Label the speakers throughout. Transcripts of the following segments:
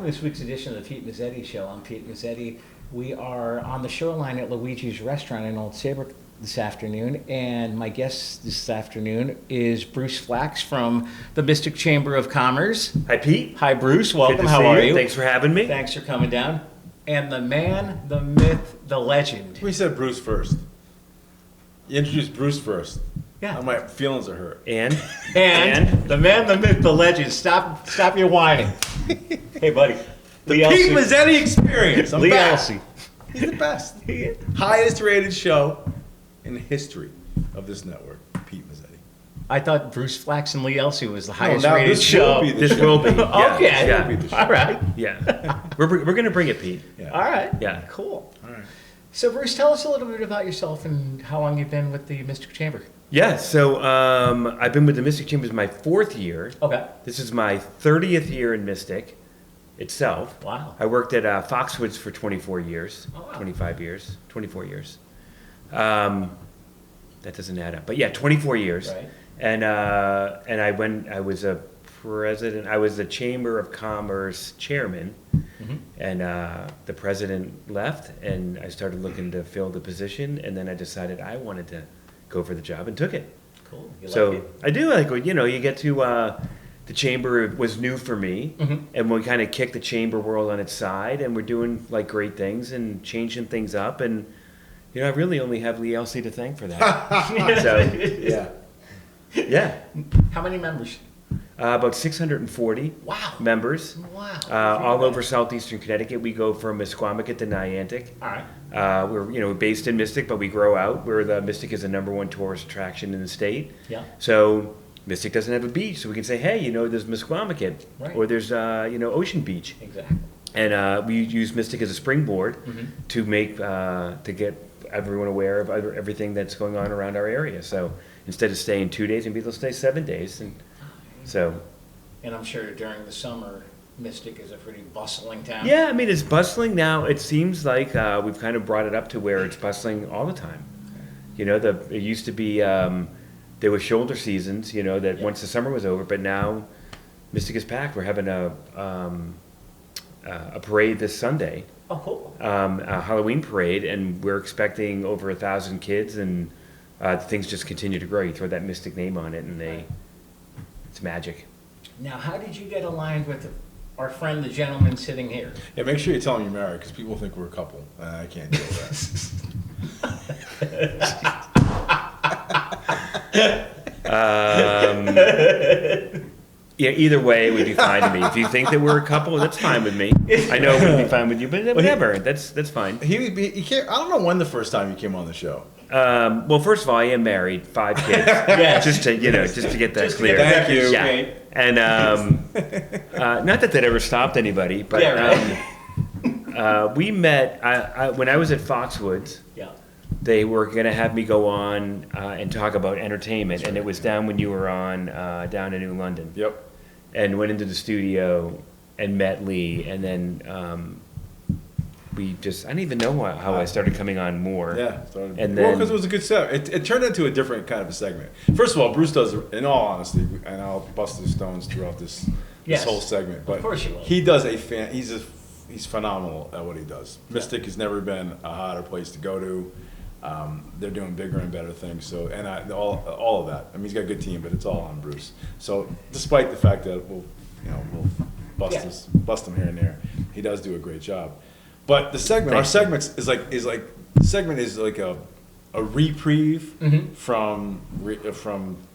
Speaker 1: this week's edition of the Pete Mezzetti Show. I'm Pete Mezzetti. We are on the shoreline at Luigi's Restaurant in Old Saybrook this afternoon, and my guest this afternoon is Bruce Flax from the Mystic Chamber of Commerce.
Speaker 2: Hi, Pete.
Speaker 1: Hi, Bruce. Welcome.
Speaker 2: Good to
Speaker 1: How
Speaker 2: see
Speaker 1: are you?
Speaker 2: Thanks for having me.
Speaker 1: Thanks for coming down. And the man, the myth, the legend.
Speaker 3: We said Bruce first. You introduced Bruce first.
Speaker 1: Yeah.
Speaker 3: Now my feelings are hurt.
Speaker 1: And the man, the myth, the legend. Stop your whining. Hey, buddy.
Speaker 3: The
Speaker 1: Lee
Speaker 3: Pete
Speaker 1: Elci.
Speaker 3: Mezzetti Experience. I'm
Speaker 1: Lee
Speaker 3: back.
Speaker 1: Elci.
Speaker 3: He's the best. Highest rated show in the history of this network. Pete Mezzetti.
Speaker 1: I thought Bruce Flax and Lee Elci was the highest
Speaker 3: now
Speaker 1: rated
Speaker 3: this
Speaker 1: show.
Speaker 3: will be the
Speaker 2: This
Speaker 3: show.
Speaker 2: will be. Yeah,
Speaker 1: Okay.
Speaker 2: Yeah.
Speaker 3: Will be the show.
Speaker 1: All right.
Speaker 2: Yeah. We're going to bring it, Pete.
Speaker 3: Yeah.
Speaker 1: All right.
Speaker 2: Yeah.
Speaker 1: Cool.
Speaker 3: All right.
Speaker 1: So, Bruce, tell us a little bit about yourself and how long you've been with the Mystic Chamber.
Speaker 2: Yeah. So I've been with the Mystic Chamber my 4th year.
Speaker 1: Okay.
Speaker 2: This is my 30th year in Mystic itself.
Speaker 1: Wow.
Speaker 2: I worked at Foxwoods for 24 years,
Speaker 1: Oh, wow.
Speaker 2: 25 years, 24 years. That doesn't add up, but yeah, 24 years.
Speaker 1: Right.
Speaker 2: And I was a president. I was the Chamber of Commerce chairman, and the president left, and I started looking to fill the position, and then I decided I wanted to go for the job and took it.
Speaker 1: Cool. You
Speaker 2: So
Speaker 1: like it?
Speaker 2: I do like, you get to, the chamber was new for me, and we kind of kicked the chamber world on its side, and we're doing like great things and changing things up, and I really only have Lee Elci to thank for that. So
Speaker 3: Yeah.
Speaker 2: yeah,
Speaker 1: How many members?
Speaker 2: about 640
Speaker 1: Wow.
Speaker 2: members,
Speaker 1: Wow.
Speaker 2: all over southeastern Connecticut. We go from Misquamicut to Niantic.
Speaker 1: All right.
Speaker 2: We're based in Mystic, but we grow out. Mystic is the #1 tourist attraction in the state.
Speaker 1: Yeah.
Speaker 2: So Mystic doesn't have a beach, so we can say, hey, there's Misquamicut,
Speaker 1: Right.
Speaker 2: or there's Ocean Beach,
Speaker 1: Exactly.
Speaker 2: and we use Mystic as a springboard to make to get everyone aware of everything that's going on around our area. So instead of staying 2 days, maybe they'll stay 7 days, and so.
Speaker 1: And I'm sure during the summer, Mystic is a pretty bustling town.
Speaker 2: Yeah, I mean, it's bustling now. It seems like we've kind of brought it up to where it's bustling all the time. It used to be, there were shoulder seasons, that once the summer was over, but now Mystic is packed. We're having a parade this Sunday,
Speaker 1: Oh, cool.
Speaker 2: a Halloween parade, and we're expecting over 1,000 kids, and things just continue to grow. You throw that Mystic name on it, and it's magic.
Speaker 1: Now, how did you get aligned with our friend, the gentleman sitting here?
Speaker 3: Yeah, make sure you tell him you're married because people think we're a couple. I can't deal with
Speaker 2: that. Yeah, either way, it would be fine to me. If you think that we're a couple, that's fine with me. I know it wouldn't be fine with you, but whatever. That's fine.
Speaker 3: He can't. I don't know when the first time you came on the show.
Speaker 2: Well, first of all, I am married, 5 kids.
Speaker 1: Yes.
Speaker 2: Just to get that
Speaker 1: Just to
Speaker 2: clear.
Speaker 1: get
Speaker 3: Thank you.
Speaker 2: Yeah.
Speaker 1: straight.
Speaker 2: And not that ever stopped anybody, but
Speaker 1: Yeah, right.
Speaker 2: we met when I was at Foxwoods.
Speaker 1: Yeah.
Speaker 2: They were going to have me go on and talk about entertainment, and it was down when you were on down in New London.
Speaker 3: Yep.
Speaker 2: And went into the studio and met Lee, and then I don't even know how I started coming on more.
Speaker 3: Yeah.
Speaker 2: And
Speaker 3: because
Speaker 2: then-
Speaker 3: it was a good set. It turned into a different kind of a segment. First of all, Bruce does, in all honesty, and I'll bust his stones throughout this
Speaker 1: Yes.
Speaker 3: whole segment. But
Speaker 1: Of course you will.
Speaker 3: he does he's phenomenal at what he does. Mystic has never been a hotter place to go to. They're doing bigger and better things. So, and all of that. I mean, he's got a good team, but it's all on Bruce. So, despite the fact that we'll bust him here and there, he does do a great job. But the segment, our segment is like a reprieve from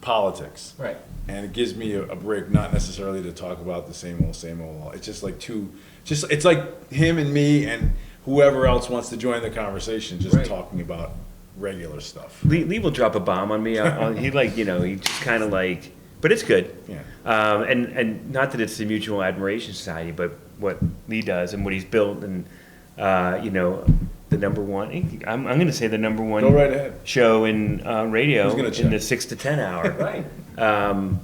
Speaker 3: politics.
Speaker 1: Right.
Speaker 3: And it gives me a break, not necessarily to talk about the same old. It's just like it's like him and me and whoever else wants to join the conversation, just
Speaker 1: Right.
Speaker 3: talking about regular stuff.
Speaker 2: Lee will drop a bomb on me. He just kind of like, but it's good.
Speaker 3: Yeah.
Speaker 2: And not that it's the Mutual Admiration Society, but what Lee does and what he's built, and the #1. I'm going to say the #1
Speaker 3: Go right ahead.
Speaker 2: show in radio
Speaker 3: Who's gonna
Speaker 2: in
Speaker 3: check?
Speaker 2: the 6 to 10 hour.
Speaker 1: Right.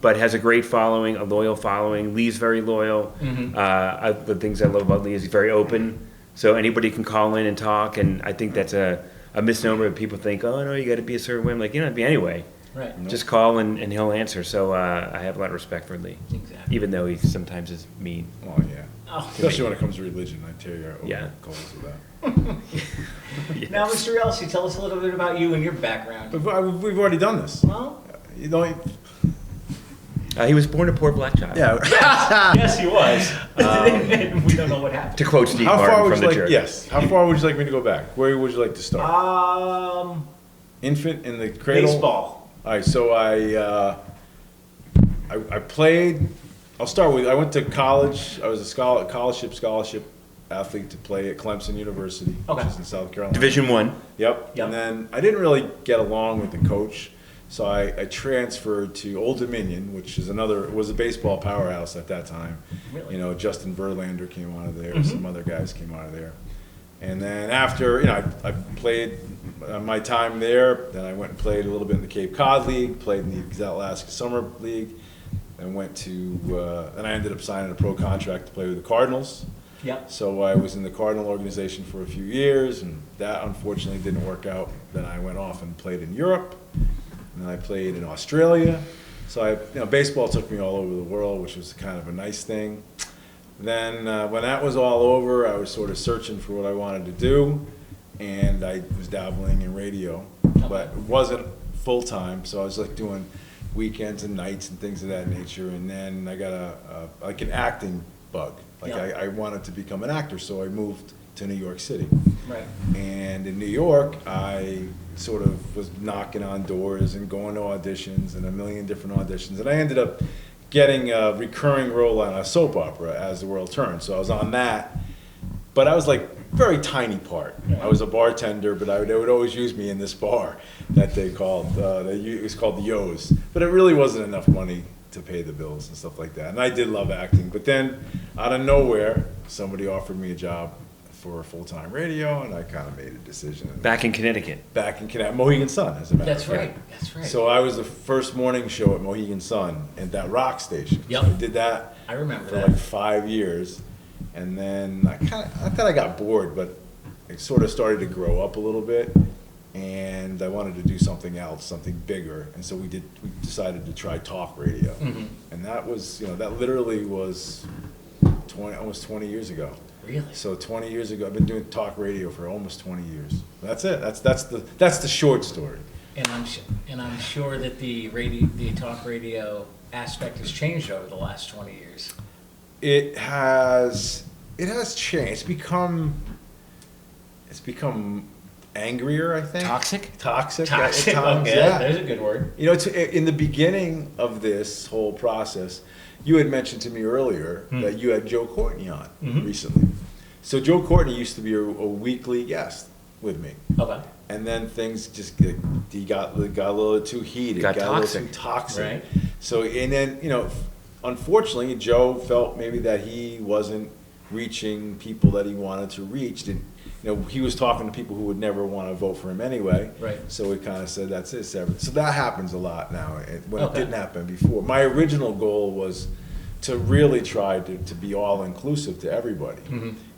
Speaker 2: But has a great following, a loyal following. Lee's very loyal. The things I love about Lee is he's very open, so anybody can call in and talk. And I think that's a misnomer. People think, oh no, you got to be a certain way. I'm like, be anyway.
Speaker 1: Right.
Speaker 3: You know?
Speaker 2: Just call and he'll answer. So I have a lot of respect for Lee,
Speaker 1: Exactly.
Speaker 2: even though he sometimes is mean.
Speaker 3: Oh, yeah.
Speaker 1: Oh.
Speaker 3: Especially when it comes to religion, I tear your
Speaker 2: Yeah.
Speaker 3: calls with that.
Speaker 2: Yes.
Speaker 1: Now, Mr. Elci, tell us a little bit about you and your background.
Speaker 3: We've already done this.
Speaker 1: Well,
Speaker 3: You know,
Speaker 2: He was born a poor black child.
Speaker 3: yeah.
Speaker 1: yes, he was. We don't know what happened.
Speaker 2: To quote Steve
Speaker 3: How far
Speaker 2: Martin
Speaker 3: would
Speaker 2: from
Speaker 3: you
Speaker 2: the
Speaker 3: like?
Speaker 2: church.
Speaker 3: Yes. How far would you like me to go back? Where would you like to start? Infant in the cradle.
Speaker 1: Baseball.
Speaker 3: All right. So I played. I'll start with. I went to college. I was a scholarship athlete to play at Clemson University,
Speaker 1: Okay.
Speaker 3: which is in South Carolina.
Speaker 2: Division I.
Speaker 3: Yep.
Speaker 1: Yep.
Speaker 3: And then I didn't really get along with the coach, so I transferred to Old Dominion, which is was a baseball powerhouse at that time.
Speaker 1: Really?
Speaker 3: You know, Justin Verlander came out of there,
Speaker 1: Mhm.
Speaker 3: some other guys came out of there. And then after, I played my time there, then I went and played a little bit in the Cape Cod League, played in the Alaska Summer League, and went to, and I ended up signing a pro contract to play with the Cardinals.
Speaker 1: Yep.
Speaker 3: So I was in the Cardinal organization for a few years, and that unfortunately didn't work out. Then I went off and played in Europe, and then I played in Australia. So baseball took me all over the world, which was kind of a nice thing. Then when that was all over, I was sort of searching for what I wanted to do, and I was dabbling in radio, but it wasn't full time. So I was like doing weekends and nights and things of that nature. And then I got like an acting bug. Like
Speaker 1: Yeah.
Speaker 3: I wanted to become an actor, so I moved to New York City.
Speaker 1: Right.
Speaker 3: And in New York, I sort of was knocking on doors and going to auditions and a million different auditions. And I ended up getting a recurring role on a soap opera, As the World Turns. So I was on that, but I was like very tiny part. I was a bartender, but they would always use me in this bar that they called, it was called the Yo's. But it really wasn't enough money to pay the bills and stuff like that. And I did love acting, but then out of nowhere, somebody offered me a job for full-time radio, and I kind of made a decision.
Speaker 2: Back in Connecticut.
Speaker 3: Back in Connecticut, Mohegan Sun, as a matter
Speaker 1: That's
Speaker 3: of fact.
Speaker 1: right. That's right.
Speaker 3: So I was the first morning show at Mohegan Sun at that rock station.
Speaker 1: Yep.
Speaker 3: So I did that
Speaker 1: I remember
Speaker 3: for
Speaker 1: that.
Speaker 3: like 5 years, and then I thought I got bored, but it sort of started to grow up a little bit, and I wanted to do something else, something bigger, and so we decided to try talk radio,
Speaker 1: Mhm.
Speaker 3: and that was, that literally was almost 20 years ago.
Speaker 1: Really?
Speaker 3: So 20 years ago, I've been doing talk radio for almost 20 years. That's it. That's the short story.
Speaker 1: And I'm sure that the talk radio aspect has changed over the last 20 years.
Speaker 3: It has changed. It's become angrier, I think.
Speaker 2: Toxic?
Speaker 3: Toxic.
Speaker 1: Toxic.
Speaker 3: At times,
Speaker 1: Okay,
Speaker 3: yeah.
Speaker 1: there's a good word.
Speaker 3: It's in the beginning of this whole process. You had mentioned to me earlier that you had Joe Courtney on recently. So Joe Courtney used to be a weekly guest with me.
Speaker 1: Okay.
Speaker 3: And then things just got a little too heated,
Speaker 2: Got
Speaker 3: a little too
Speaker 2: toxic.
Speaker 3: toxic.
Speaker 1: Right.
Speaker 3: So, and then, unfortunately, Joe felt maybe that he wasn't reaching people that he wanted to reach. He was talking to people who would never want to vote for him anyway.
Speaker 1: Right.
Speaker 3: So he kind of said, that's it, severed. So that happens a lot now, when
Speaker 1: Okay.
Speaker 3: it didn't happen before. My original goal was to really try to be all-inclusive to everybody,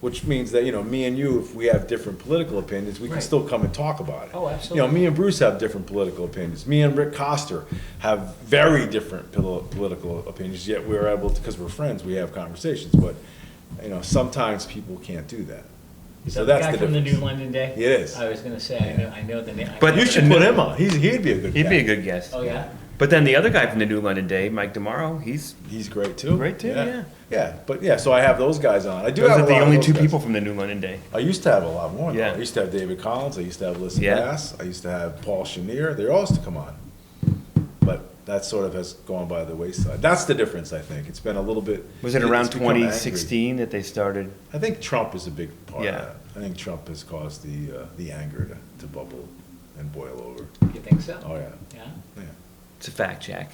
Speaker 3: which means that, me and you, if we have different political opinions, we can
Speaker 1: Right.
Speaker 3: still come and talk about it.
Speaker 1: Oh, absolutely.
Speaker 3: Me and Bruce have different political opinions. Me and Rick Coster have very different political opinions, yet we're able to, because we're friends, we have conversations, but, sometimes people can't do that.
Speaker 1: Is
Speaker 3: So
Speaker 1: that
Speaker 3: that's
Speaker 1: the guy
Speaker 3: the
Speaker 1: from the
Speaker 3: difference.
Speaker 1: New London Day?
Speaker 3: It is.
Speaker 1: I was going to say, I know the name.
Speaker 2: But
Speaker 3: You should put him on. He'd be a good
Speaker 2: He'd be a
Speaker 3: guy.
Speaker 2: good guest.
Speaker 1: Oh, yeah?
Speaker 2: But then the other guy from the New London Day, Mike DeMauro, he's
Speaker 3: He's great too.
Speaker 2: Great too, yeah.
Speaker 3: Yeah, but so I have those guys on. I do
Speaker 2: those
Speaker 3: have
Speaker 2: are
Speaker 3: a
Speaker 2: the
Speaker 3: lot of
Speaker 2: only
Speaker 3: those
Speaker 2: two
Speaker 3: guys.
Speaker 2: people from the New London Day.
Speaker 3: I used to have a lot more.
Speaker 2: Yeah.
Speaker 3: I used to have David Collins. I used to have Alyssa
Speaker 2: Yeah.
Speaker 3: Bass. I used to have Paul Chenier. They all used to come on. But that sort of has gone by the wayside. That's the difference, I think. It's been a little bit.
Speaker 2: Was it
Speaker 3: it's
Speaker 2: around
Speaker 3: become angry.
Speaker 2: 2016 that they started?
Speaker 3: I think Trump is a big part
Speaker 2: Yeah.
Speaker 3: of that. I think Trump has caused the anger to bubble and boil over.
Speaker 1: You think so?
Speaker 3: Oh, yeah.
Speaker 1: Yeah?
Speaker 3: Yeah.
Speaker 2: It's a fact, Jack.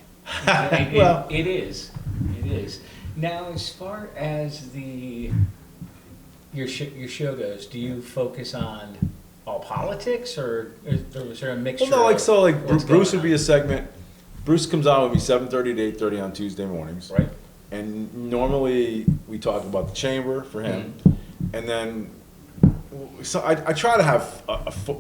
Speaker 1: Well, it is. It is. Now, as far as your show goes, do you focus on all politics, or is there a mixture?
Speaker 3: Well, no, so
Speaker 1: of what's
Speaker 3: Bruce
Speaker 1: going
Speaker 3: would be
Speaker 1: on?
Speaker 3: a segment. Bruce comes on with me 7:30 to 8:30 on Tuesday mornings.
Speaker 1: Right.
Speaker 3: And normally we talk about the chamber for him,
Speaker 1: Mm-hmm.
Speaker 3: and then so I try to have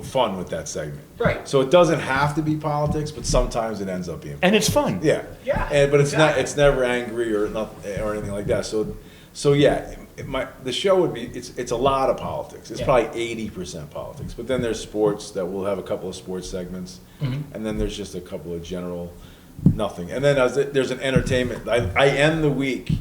Speaker 3: fun with that segment.
Speaker 1: Right.
Speaker 3: So it doesn't have to be politics, but sometimes it ends up being.
Speaker 2: And it's fun.
Speaker 3: Yeah.
Speaker 1: Yeah,
Speaker 3: And, but it's not.
Speaker 1: exactly.
Speaker 3: It's never angry or not or anything like that. So yeah, the show would be. It's a lot of politics. It's
Speaker 1: Yeah.
Speaker 3: probably 80% politics. But then there's sports that we'll have a couple of sports segments, and then there's just a couple of general nothing. And then there's an entertainment. I end the week.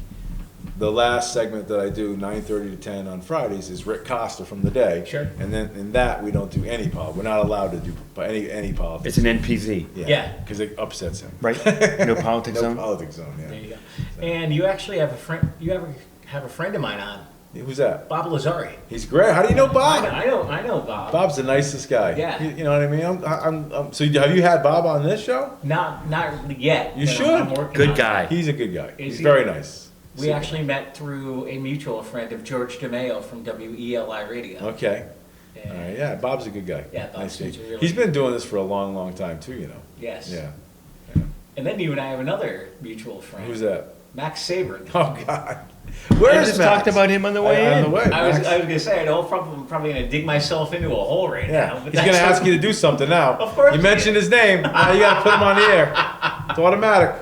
Speaker 3: The last segment that I do, 9:30 to 10 on Fridays, is Rick Costa from the day.
Speaker 1: Sure.
Speaker 3: And then in that, we don't do any politics. We're not allowed to do any politics.
Speaker 2: It's an NPZ,
Speaker 1: Yeah.
Speaker 3: Because it upsets him.
Speaker 2: right? No politics
Speaker 3: No
Speaker 2: zone.
Speaker 3: politics zone,
Speaker 1: There
Speaker 3: yeah.
Speaker 1: you go. And you actually have a friend. You ever have a friend of mine on,
Speaker 3: Who's that?
Speaker 1: Bob Lazari.
Speaker 3: He's great. How do you know Bob?
Speaker 1: I know Bob.
Speaker 3: Bob's the nicest guy.
Speaker 1: Yeah.
Speaker 3: You know what I mean? So have you had Bob on this show?
Speaker 1: Not yet.
Speaker 3: You
Speaker 1: but
Speaker 3: should.
Speaker 1: I'm working
Speaker 2: Good
Speaker 1: on it.
Speaker 2: guy.
Speaker 3: He's a good guy.
Speaker 1: Is
Speaker 3: He's
Speaker 1: he?
Speaker 3: very nice.
Speaker 1: We actually met through a mutual friend of George DeMeo from WELI Radio.
Speaker 3: Okay.
Speaker 1: And-
Speaker 3: All right. Yeah, Bob's a good guy.
Speaker 1: Yeah, Bob
Speaker 3: Nice
Speaker 1: seems
Speaker 3: dude.
Speaker 1: really-
Speaker 3: He's been doing this for a long, long time too, you know.
Speaker 1: Yes.
Speaker 3: Yeah.
Speaker 1: And then you and I have another mutual friend.
Speaker 3: Who's that?
Speaker 1: Max Sabrin.
Speaker 3: Oh, God.
Speaker 2: I
Speaker 3: Where's
Speaker 2: just
Speaker 3: Max?
Speaker 2: talked about him on the way
Speaker 3: On
Speaker 2: in.
Speaker 3: the way.
Speaker 1: I was
Speaker 3: Max.
Speaker 1: gonna say I know I'm probably gonna dig myself into a hole right
Speaker 3: Yeah,
Speaker 1: now. But
Speaker 3: he's gonna
Speaker 1: that's
Speaker 3: ask you to do something now.
Speaker 1: Of course
Speaker 3: You
Speaker 1: he
Speaker 3: mentioned his name, now you gotta put him on the air. It's automatic.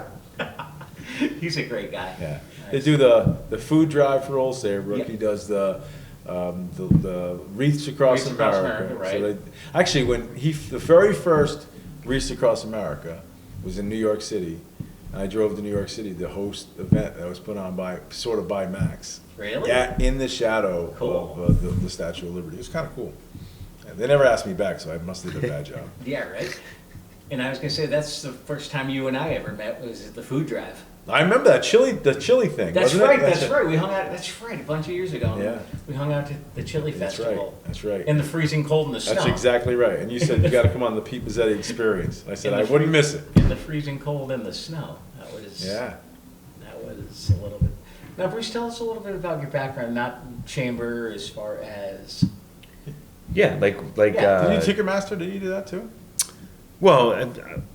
Speaker 1: He's a great guy.
Speaker 3: Yeah. They
Speaker 1: Nice.
Speaker 3: do the food drive for Old Saybrook.
Speaker 1: Yep.
Speaker 3: He does the Wreaths Across
Speaker 1: Wreaths Across
Speaker 3: America.
Speaker 1: America,
Speaker 3: So
Speaker 1: right.
Speaker 3: actually, when the very first Wreaths Across America was in New York City, and I drove to New York City to host an event that was put on by Max.
Speaker 1: Really?
Speaker 3: Yeah, in the shadow
Speaker 1: Cool.
Speaker 3: of the Statue of Liberty. It was kind of cool. Yeah, they never asked me back, so I must have did a bad job.
Speaker 1: Yeah, right. And I was gonna say that's the first time you and I ever met was at the food drive.
Speaker 3: I remember the chili thing.
Speaker 1: That's
Speaker 3: wasn't it?
Speaker 1: right. That's right. We hung out. That's right. A bunch of years ago.
Speaker 3: Yeah.
Speaker 1: We hung out at the chili
Speaker 3: That's right.
Speaker 1: festival
Speaker 3: That's right.
Speaker 1: in the freezing cold and the snow.
Speaker 3: That's exactly right. And you said you got to come on the Pete Mezzetti experience. And I said
Speaker 1: In
Speaker 3: I
Speaker 1: the
Speaker 3: wouldn't miss it.
Speaker 1: In the freezing cold and the snow. That was.
Speaker 3: Yeah.
Speaker 1: That was a little bit. Now, Bruce, tell us a little bit about your background, not chamber as far as.
Speaker 2: Yeah, like.
Speaker 1: Yeah.
Speaker 3: Did you Ticketmaster? Did you do that too?
Speaker 2: Well,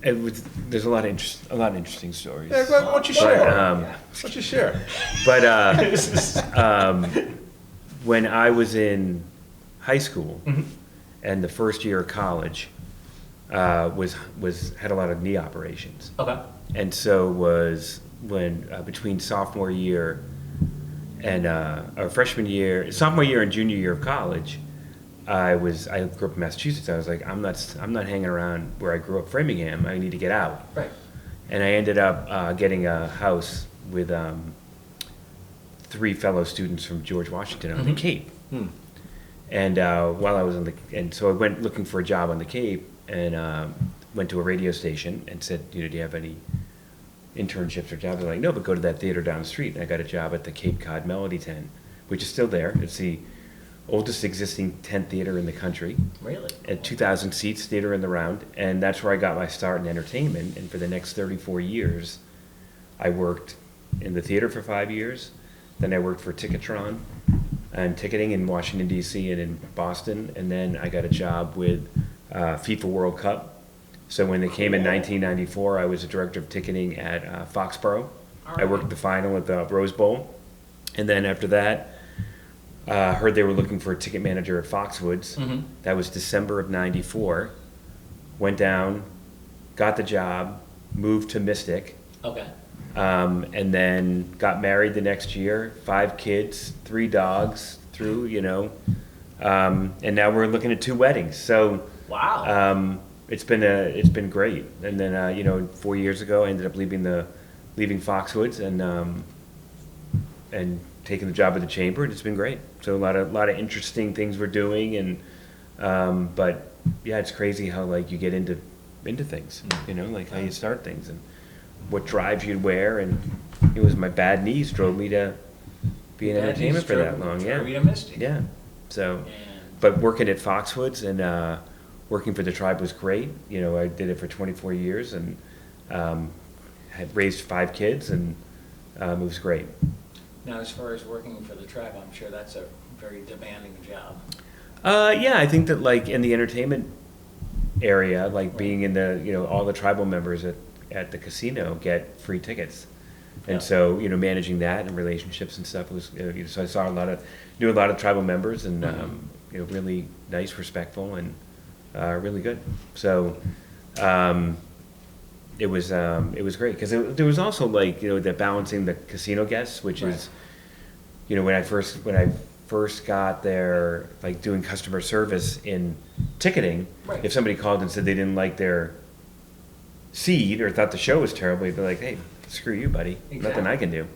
Speaker 2: there's a lot of interesting stories.
Speaker 3: Yeah. Why don't you
Speaker 2: But,
Speaker 3: share?
Speaker 1: Yeah.
Speaker 3: Why don't you share?
Speaker 2: But when I was in high school
Speaker 1: Mhm.
Speaker 2: and the first year of college, was had a lot of knee operations,
Speaker 1: Okay.
Speaker 2: and so was when between sophomore year and or sophomore year and junior year of college. I grew up in Massachusetts. I was like, I'm not hanging around where I grew up, Framingham. I need to get out.
Speaker 1: Right.
Speaker 2: And I ended up getting a house with 3 fellow students from George Washington on the
Speaker 1: Mhm.
Speaker 2: Cape.
Speaker 3: Hmm.
Speaker 2: And while I was and so I went looking for a job on the Cape and went to a radio station and said, do you have any internships or jobs? They're like, no, but go to that theater down the street. And I got a job at the Cape Cod Melody Tent, which is still there. It's the oldest existing tent theater in the country.
Speaker 1: Really.
Speaker 2: At 2,000 seats, theater in the round, and that's where I got my start in entertainment. And for the next 34 years, I worked in the theater for 5 years. Then I worked for Ticketron and ticketing in Washington D.C. and in Boston. And then I got a job with FIFA World Cup. So when they came in 1994, I was the director of ticketing at Foxborough. I worked the final at the Rose Bowl, and then after that. Heard they were looking for a ticket manager at Foxwoods.
Speaker 1: Mhm.
Speaker 2: That was December of '94. Went down, got the job, moved to Mystic,
Speaker 1: Okay.
Speaker 2: and then got married the next year. 5 kids, 3 dogs. And now we're looking at 2 weddings. So
Speaker 1: Wow.
Speaker 2: it's been great. And then 4 years ago, I ended up leaving Foxwoods and taking the job at the chamber, and it's been great. So a lot of interesting things we're doing, and but yeah, it's crazy how like you get into things, like how you start things and what drives you where. And it was my bad knees drove me to be in
Speaker 1: Bad
Speaker 2: entertainment
Speaker 1: news
Speaker 2: for that
Speaker 1: drove-
Speaker 2: long.
Speaker 1: drove you
Speaker 2: Yeah,
Speaker 1: to Mystic.
Speaker 2: yeah. So,
Speaker 1: And-
Speaker 2: but working at Foxwoods and working for the tribe was great. I did it for 24 years and had raised 5 kids, and it was great.
Speaker 1: Now, as far as working for the tribe, I'm sure that's a very demanding job.
Speaker 2: Yeah, I think that like in the entertainment area, like being in the all the tribal members at the casino get free tickets. And
Speaker 1: Yeah.
Speaker 2: so, managing that and relationships and stuff was, so I saw knew a lot of tribal members and, really nice, respectful, and really good. So, it was great because there was also like, the balancing the casino guests, which
Speaker 1: Right.
Speaker 2: is, when I first got there, like doing customer service in ticketing,
Speaker 1: Right.
Speaker 2: if somebody called and said they didn't like their seat or thought the show was terrible, you'd be like, hey, screw you, buddy. Nothing I can do.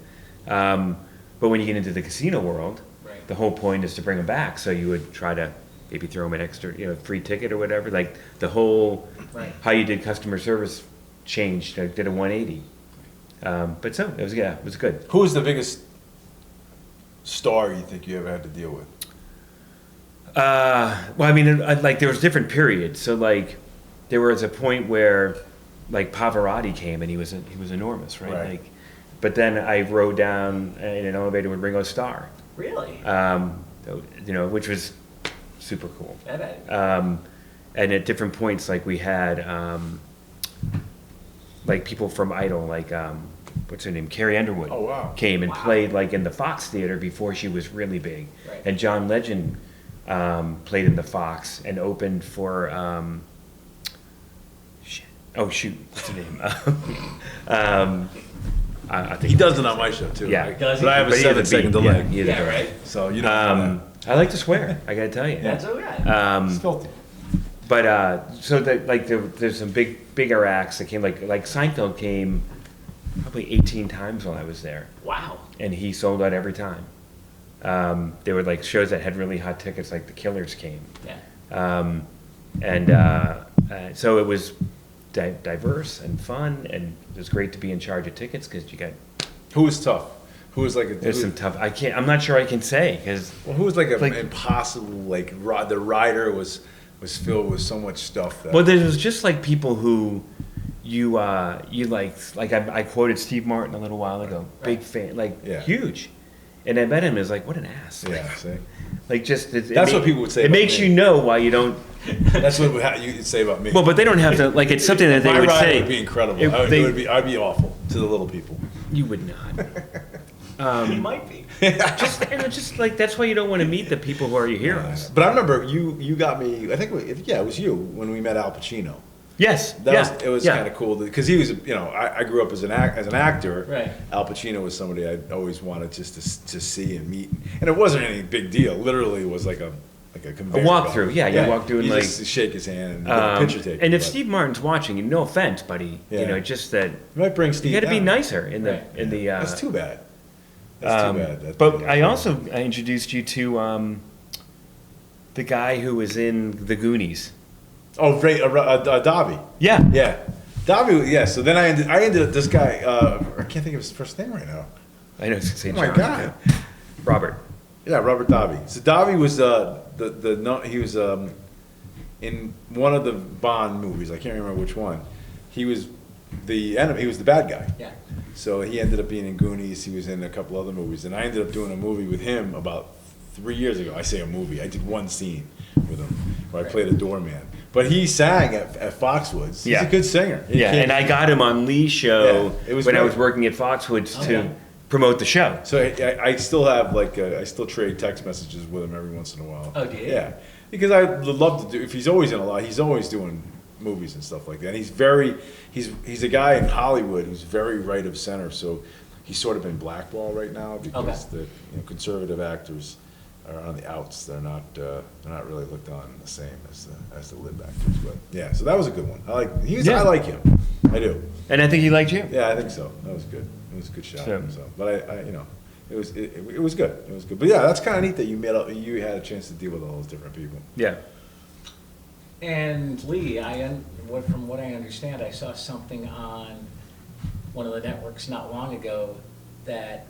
Speaker 2: But when you get into the casino world,
Speaker 1: Right.
Speaker 2: the whole point is to bring them back. So you would try to maybe throw them an extra, free ticket or whatever. Like the whole,
Speaker 1: Right.
Speaker 2: how you did customer service changed, did a 180. But so, it was good.
Speaker 3: Who was the biggest star you think you ever had to deal with?
Speaker 2: Well, I mean, like there was different periods. So like, there was a point where, like Pavarotti came and he was enormous, right?
Speaker 3: Right.
Speaker 2: Like, but then I rode down in an elevator with Ringo Starr,
Speaker 1: Really?
Speaker 2: which was super cool.
Speaker 1: That
Speaker 2: And at different points, like we had like people from Idol, like what's her name, Carrie Underwood.
Speaker 3: Oh, wow.
Speaker 2: Came and
Speaker 1: Wow.
Speaker 2: played like in the Fox Theater before she was really big.
Speaker 1: Right.
Speaker 2: And John Legend played in the Fox and opened for shit. Oh shoot, what's her name? I think
Speaker 3: He does it on my show too.
Speaker 2: Yeah.
Speaker 3: right?
Speaker 1: Does he?
Speaker 3: But I have a
Speaker 2: But he has
Speaker 3: 7-second
Speaker 2: beat.
Speaker 3: delay.
Speaker 2: Yeah, he has a
Speaker 1: Yeah,
Speaker 2: delay.
Speaker 1: right?
Speaker 3: So you know.
Speaker 2: I like to swear. I gotta tell you.
Speaker 1: That's okay.
Speaker 3: It's filthy.
Speaker 2: But so that like there's some bigger acts that came like Seinfeld came probably 18 times while I was there,
Speaker 1: Wow.
Speaker 2: and he sold out every time. There were like shows that had really hot tickets, like The Killers came,
Speaker 1: Yeah.
Speaker 2: so it was diverse and fun, and it was great to be in charge of tickets because you got
Speaker 3: Who was tough? Who was like a?
Speaker 2: there's
Speaker 3: who,
Speaker 2: some tough. I'm not sure I can say because
Speaker 3: well, who was like an
Speaker 2: like-
Speaker 3: impossible the rider was filled with so much stuff. That,
Speaker 2: well, there was just like people who you like I quoted Steve Martin a little while ago, big fan, like
Speaker 3: Yeah.
Speaker 2: huge, and I met him is like what an ass.
Speaker 3: yeah, see?
Speaker 2: Like just
Speaker 3: That's what people would say
Speaker 2: It
Speaker 3: about
Speaker 2: makes
Speaker 3: me.
Speaker 2: you know why you don't.
Speaker 3: That's what you'd say about me.
Speaker 2: Well, but they don't have to. Like it's something that they
Speaker 3: my
Speaker 2: would
Speaker 3: rider
Speaker 2: say.
Speaker 3: would be incredible. I'd be awful to the little people.
Speaker 2: You would not.
Speaker 1: He might be.
Speaker 2: Just like that's why you don't want to meet the people who are your heroes.
Speaker 3: But I remember you got me. I think it was you when we met Al Pacino.
Speaker 2: Yes.
Speaker 3: It was kind of cool because he was, I grew up as an actor.
Speaker 1: Right.
Speaker 3: Al Pacino was somebody I always wanted just to see and meet, and it wasn't any big deal. Literally, it was like a conveyor
Speaker 2: walkthrough,
Speaker 3: belt.
Speaker 2: yeah, you walk through and,
Speaker 3: you
Speaker 2: like-
Speaker 3: just shake his hand and get a picture taken.
Speaker 2: And if
Speaker 3: but
Speaker 2: Steve Martin's watching, no offense, buddy,
Speaker 3: Yeah.
Speaker 2: just that
Speaker 3: you might bring Steve,
Speaker 2: you got to be
Speaker 3: down.
Speaker 2: nicer in the
Speaker 1: Right.
Speaker 2: in the.
Speaker 3: That's too bad. That's too bad.
Speaker 2: But I introduced you to the guy who was in The Goonies.
Speaker 3: Oh, Ray, Davi.
Speaker 2: Yeah.
Speaker 3: Yeah, Davi. Yeah. So then I ended up this guy. I can't think of his first name right now.
Speaker 2: I know. It's
Speaker 3: Oh my God.
Speaker 2: Robert.
Speaker 3: Yeah, Robert Davi. So Davi was he was in one of the Bond movies. I can't remember which one. He was the enemy. He was the bad guy.
Speaker 1: Yeah.
Speaker 3: So he ended up being in Goonies. He was in a couple other movies, and I ended up doing a movie with him about 3 years ago. I say a movie. I did one scene with him where I played a doorman. But he sang at Foxwoods. He's
Speaker 2: Yeah.
Speaker 3: a good singer. He
Speaker 2: Yeah,
Speaker 3: came-
Speaker 2: and I got him on Lee's show
Speaker 3: Yeah, it was
Speaker 2: when I
Speaker 3: great.
Speaker 2: was working at Foxwoods
Speaker 1: Okay.
Speaker 2: to promote the show.
Speaker 3: So I still have I still trade text messages with him every once in a while.
Speaker 1: Oh, do you?
Speaker 3: Yeah, because I would love to do. If he's always in a lot, he's always doing movies and stuff like that. And he's a guy in Hollywood who's very right of center. So he's sort of been blackballed right now because
Speaker 1: Okay.
Speaker 3: the conservative actors are on the outs. They're not really looked on the same as the lib actors. But yeah, so that was a good one. I like him. I do.
Speaker 2: And I think he liked you.
Speaker 3: Yeah, I think so. That was good. It was a good shot.
Speaker 2: So-
Speaker 3: So, but it was good. It was good. But yeah, that's kind of neat that you had a chance to deal with all those different people.
Speaker 2: Yeah.
Speaker 1: And Lee, from what I understand, I saw something on one of the networks not long ago that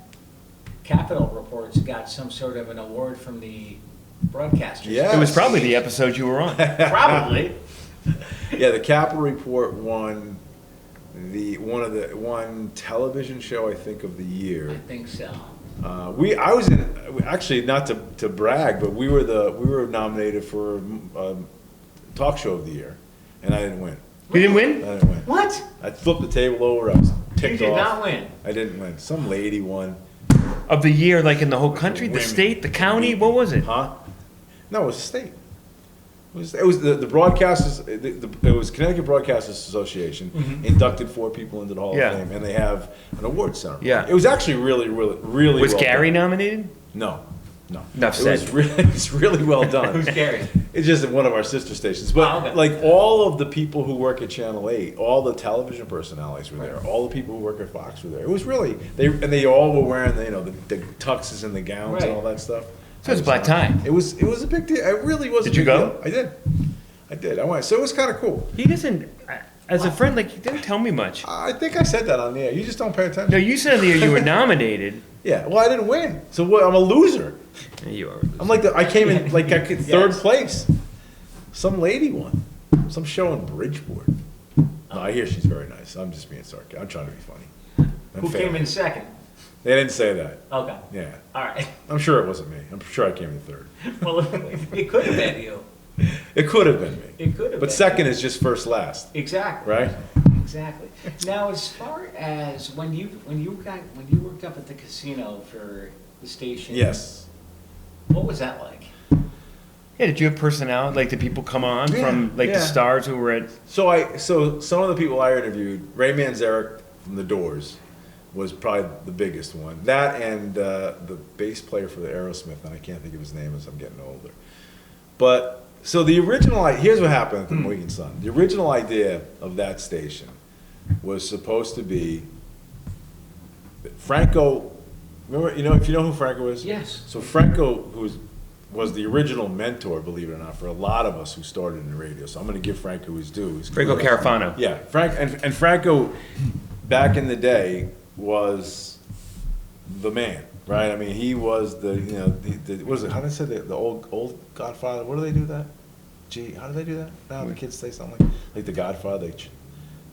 Speaker 1: Capitol Reports got some sort of an award from the broadcasters.
Speaker 3: Yeah.
Speaker 2: It was probably the episode you were on.
Speaker 1: Probably.
Speaker 3: Yeah, the Capitol Report won one television show I think of the
Speaker 1: I
Speaker 3: year.
Speaker 1: think so.
Speaker 3: I was in actually not to brag, but we were nominated for talk show of the year, and I didn't win.
Speaker 2: You didn't win?
Speaker 3: I didn't win.
Speaker 1: What?
Speaker 3: I flipped the table over. I was ticked
Speaker 1: You did
Speaker 3: off.
Speaker 1: not win.
Speaker 3: I didn't win. Some lady won.
Speaker 2: Of the year, like in the whole country, the
Speaker 3: Women.
Speaker 2: state, the county, what was it?
Speaker 3: Huh? No, it was the state. It was the broadcasters. It was Connecticut Broadcasters Association inducted 4 people into the Hall
Speaker 2: Yeah.
Speaker 3: of Fame, and they have an award ceremony.
Speaker 2: Yeah.
Speaker 3: It was actually really
Speaker 2: Was
Speaker 3: well
Speaker 2: Gary
Speaker 3: done.
Speaker 2: nominated?
Speaker 3: No.
Speaker 2: Enough
Speaker 3: It was
Speaker 2: said.
Speaker 3: it's really well done.
Speaker 1: Who's Gary?
Speaker 3: It's just one of our sister stations. But
Speaker 1: Oh, okay.
Speaker 3: like all of the people who work at Channel 8, all the television personalities were there. All the people who work at Fox were there. It was really they all were wearing the tuxes and the gowns and
Speaker 1: Right.
Speaker 3: all that stuff.
Speaker 2: So it was black tie.
Speaker 3: It was a big deal. It really was.
Speaker 2: Did
Speaker 3: a
Speaker 2: you
Speaker 3: big
Speaker 2: go?
Speaker 3: Deal. I did. I went. So it was kind of cool.
Speaker 2: He doesn't, as a friend, like, he didn't tell me much.
Speaker 3: I think I said that on the air. You just don't pay attention.
Speaker 2: No, you said the year you were nominated.
Speaker 3: Yeah. Well, I didn't win. So what? I'm a loser.
Speaker 2: Yeah, you are.
Speaker 3: I'm like I came in like third
Speaker 1: Yes.
Speaker 3: place. Some lady won. Some show in Bridgeport. No, I hear she's very nice. I'm just being sarcastic. I'm trying to be funny.
Speaker 1: Who came in second?
Speaker 3: They didn't say that.
Speaker 1: Okay.
Speaker 3: Yeah.
Speaker 1: All right.
Speaker 3: I'm sure it wasn't me. I'm sure I came in third.
Speaker 1: Well, it could have been you.
Speaker 3: It could have been me.
Speaker 1: It could have
Speaker 3: But
Speaker 1: been.
Speaker 3: second is just first last,
Speaker 1: Exactly.
Speaker 3: right?
Speaker 1: Exactly. Now, as far as when you worked up at the casino for the station.
Speaker 3: Yes.
Speaker 1: What was that like?
Speaker 2: Yeah, did you have personality? Like, did people come on
Speaker 3: Yeah,
Speaker 2: from, like,
Speaker 3: yeah.
Speaker 2: the stars who were at,
Speaker 3: So some of the people I interviewed, Ray Manzarek from The Doors was probably the biggest one. That and the bass player for the Aerosmith, and I can't think of his name as I'm getting older. But so the original, here's what happened at the Mohegan Sun. The original idea of that station was supposed to be Franco. Remember, if you know who Franco is?
Speaker 1: Yes.
Speaker 3: So Franco, was the original mentor, believe it or not, for a lot of us who started in radio. So I'm going to give Franco his due. He's
Speaker 2: Franco
Speaker 3: cool.
Speaker 2: Carafano?
Speaker 3: Yeah, and Franco, back in the day, was the man, right? I mean, he was the what is it? How do they say the old Godfather? What do they do that? Gee, how do they do that? Now the kids say something like the Godfather.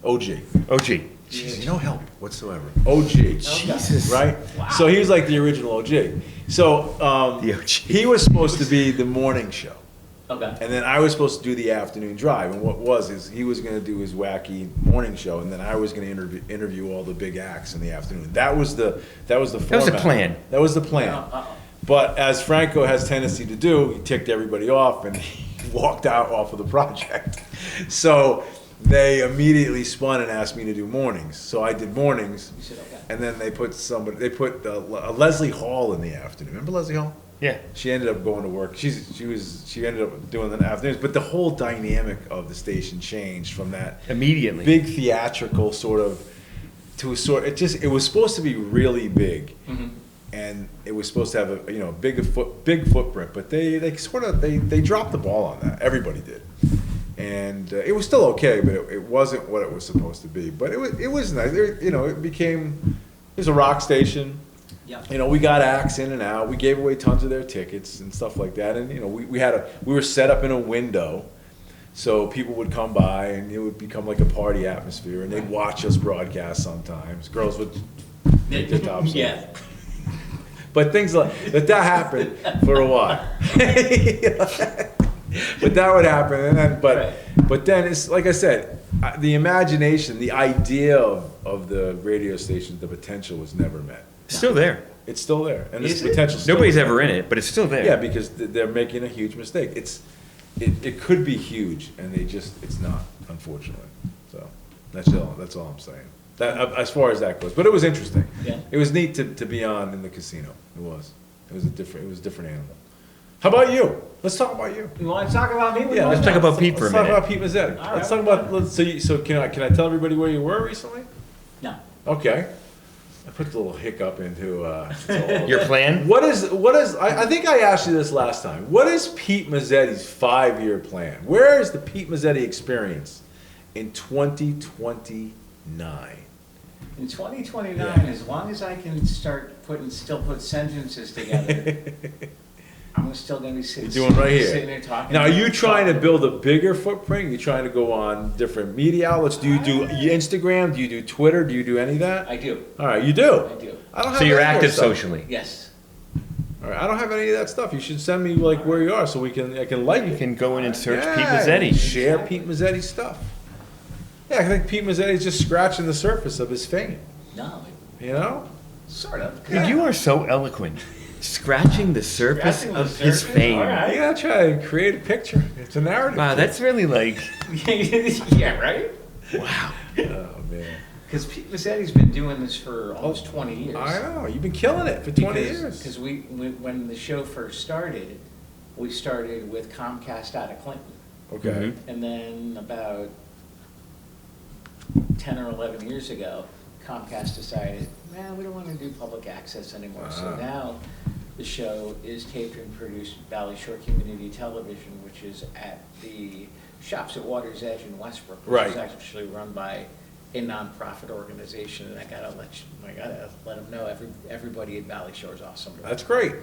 Speaker 3: OG.
Speaker 2: OG.
Speaker 3: Jeez, no help whatsoever. OG.
Speaker 1: Jesus.
Speaker 3: Right?
Speaker 1: Wow.
Speaker 3: So he was like the original OG. So
Speaker 2: The OG.
Speaker 3: he was supposed to be the morning show.
Speaker 1: Okay.
Speaker 3: And then I was supposed to do the afternoon drive. And what is he was going to do his wacky morning show, and then I was going to interview all the big acts in the afternoon. That was the format.
Speaker 2: That was the plan.
Speaker 3: That was the plan.
Speaker 1: Uh-oh.
Speaker 3: But as Franco has tendency to do, he ticked everybody off and he walked out off of the project. So they immediately spun and asked me to do mornings. So I did mornings,
Speaker 1: You said okay.
Speaker 3: and then they put Leslie Hall in the afternoon. Remember Leslie Hall?
Speaker 2: Yeah.
Speaker 3: She ended up going to work. She ended up doing the afternoons, but the whole dynamic of the station changed from that
Speaker 2: Immediately.
Speaker 3: big theatrical sort of to a sort. It was supposed to be really big, and it was supposed to have a big footprint. But they dropped the ball on that. Everybody did, and it was still okay, but it wasn't what it was supposed to be. But it was nice. It was a rock station.
Speaker 1: Yeah.
Speaker 3: We got acts in and out. We gave away tons of their tickets and stuff like that. And we were set up in a window, so people would come by and it would become like a party atmosphere. And they'd watch us broadcast sometimes. Girls would take their tops off.
Speaker 1: Yeah.
Speaker 3: But things like that happened for a while. But that would happen, and then but then it's like I said, the imagination, the idea of the radio station, the potential was never met.
Speaker 2: It's still there.
Speaker 3: It's still there, and this
Speaker 1: Is it?
Speaker 3: potential.
Speaker 2: Nobody's ever in it, but it's still there.
Speaker 3: Yeah, because they're making a huge mistake. It could be huge, and it's not, unfortunately. So that's all I'm saying. That as far as that goes, but it was interesting.
Speaker 1: Yeah.
Speaker 3: It was neat to be on in the casino. It was a different animal. How about you? Let's talk about you.
Speaker 1: You want to talk about me?
Speaker 3: Yeah,
Speaker 2: Let's talk about Pete for a
Speaker 3: Let's talk
Speaker 2: minute.
Speaker 3: about Pete Mezzetti.
Speaker 1: All
Speaker 3: Let's
Speaker 1: right.
Speaker 3: talk about. So can I tell everybody where you were recently?
Speaker 1: No.
Speaker 3: Okay. I put the little hiccup into.
Speaker 2: Your plan?
Speaker 3: What is? I think I asked you this last time. What is Pete Mezzetti's 5-year plan? Where is the Pete Mezzetti experience in 2029?
Speaker 1: In 2029,
Speaker 3: Yeah.
Speaker 1: as long as I can still put sentences together, I'm still going to be sitting.
Speaker 3: You're doing right here.
Speaker 1: Sitting there talking.
Speaker 3: Now, are you trying to build a bigger footprint? Are you trying to go on different media outlets? Do you do Instagram? Do you do Twitter? Do you do any of that?
Speaker 1: I do.
Speaker 3: All right, you do.
Speaker 1: I do.
Speaker 3: I don't have
Speaker 2: So you're
Speaker 3: any of that
Speaker 2: active
Speaker 3: stuff.
Speaker 2: socially.
Speaker 1: Yes.
Speaker 3: All right, I don't have any of that stuff. You should send me like where you are so I can like
Speaker 2: You
Speaker 3: it.
Speaker 2: can go in and search Pete
Speaker 3: Yeah,
Speaker 2: Mezzetti.
Speaker 3: Share Pete Mezzetti stuff. Yeah, I think Pete Mezzetti is just scratching the surface of his fame.
Speaker 1: No,
Speaker 3: You know?
Speaker 1: sort of.
Speaker 2: Dude, you are so eloquent. Scratching the surface
Speaker 1: Scratching the
Speaker 2: of his
Speaker 1: surface?
Speaker 2: fame.
Speaker 1: All right.
Speaker 3: You gotta try to create a picture. It's a narrative.
Speaker 2: Wow, that's really like,
Speaker 1: Yeah, right?
Speaker 2: wow.
Speaker 3: Oh, man.
Speaker 1: Because Pete Mezzetti's been doing this for almost 20 years.
Speaker 3: I know. You've been killing it for 20 years.
Speaker 1: Because when the show first started, we started with Comcast out of Clinton.
Speaker 3: Okay.
Speaker 2: Mhm.
Speaker 1: And then about 10 or 11 years ago, Comcast decided, man, we don't want to do public access anymore. So now the show is taped and produced at Valley Shore Community Television, which is at the Shops at Water's Edge in Westbrook, which is
Speaker 3: Right.
Speaker 1: actually run by a nonprofit organization. And I gotta let them know everybody at Valley Shore is awesome.
Speaker 3: That's great.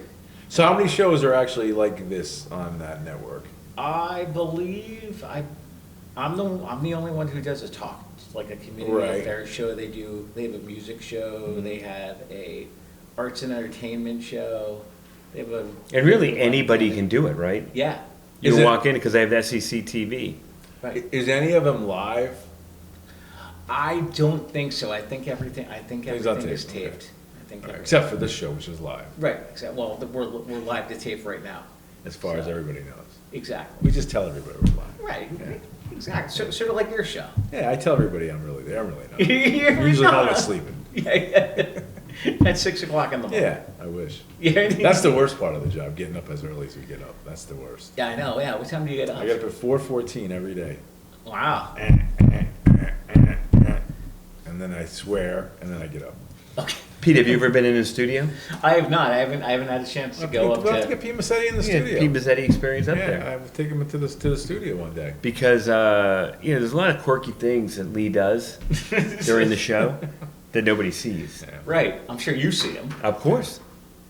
Speaker 3: So how many shows are actually like this on that network?
Speaker 1: I believe I'm the only one who does a talk, like a community
Speaker 3: Right.
Speaker 1: affairs show. They have a music show. They have a arts and entertainment show. They have a.
Speaker 2: And really, anybody can do it, right?
Speaker 1: Yeah.
Speaker 2: You
Speaker 3: Is
Speaker 2: can
Speaker 3: it-
Speaker 2: walk in because I have SEC TV.
Speaker 1: Right.
Speaker 3: Is any of them live?
Speaker 1: I don't think so. I think everything
Speaker 3: Everything's on
Speaker 1: is
Speaker 3: tape, okay.
Speaker 1: taped. I think everything-
Speaker 3: Except for this show, which is live,
Speaker 1: right. Except, well, we're live to tape right now.
Speaker 3: as far as
Speaker 1: So-
Speaker 3: everybody knows.
Speaker 1: Exactly.
Speaker 3: We just tell everybody we're live.
Speaker 1: Right.
Speaker 3: Yeah.
Speaker 1: Exactly. Sort of like your show.
Speaker 3: Yeah, I tell everybody I'm really there. I'm really not.
Speaker 1: You're
Speaker 3: I'm usually home
Speaker 1: not.
Speaker 3: sleeping.
Speaker 1: Yeah. At 6 o'clock in the morning.
Speaker 3: Yeah, I wish.
Speaker 1: Yeah.
Speaker 3: That's the worst part of the job, getting up as early as we get up. That's the worst.
Speaker 1: Yeah, I know. Yeah. What time do you get up?
Speaker 3: I get up at 4:14 every day.
Speaker 1: Wow.
Speaker 3: And then I swear, and then I get up.
Speaker 1: Okay.
Speaker 2: Pete, have you ever been in a studio?
Speaker 1: I have not. I haven't had a chance to go up
Speaker 3: We'll have to
Speaker 1: to.
Speaker 3: get Pete Mezzetti in the
Speaker 2: Yeah,
Speaker 3: studio.
Speaker 2: Pete Mezzetti experience up
Speaker 3: Yeah,
Speaker 2: there.
Speaker 3: I will take him to the studio one day.
Speaker 2: Because, there's a lot of quirky things that Lee does during the show that nobody sees.
Speaker 3: Yeah.
Speaker 1: Right. I'm sure you see him.
Speaker 2: Of course.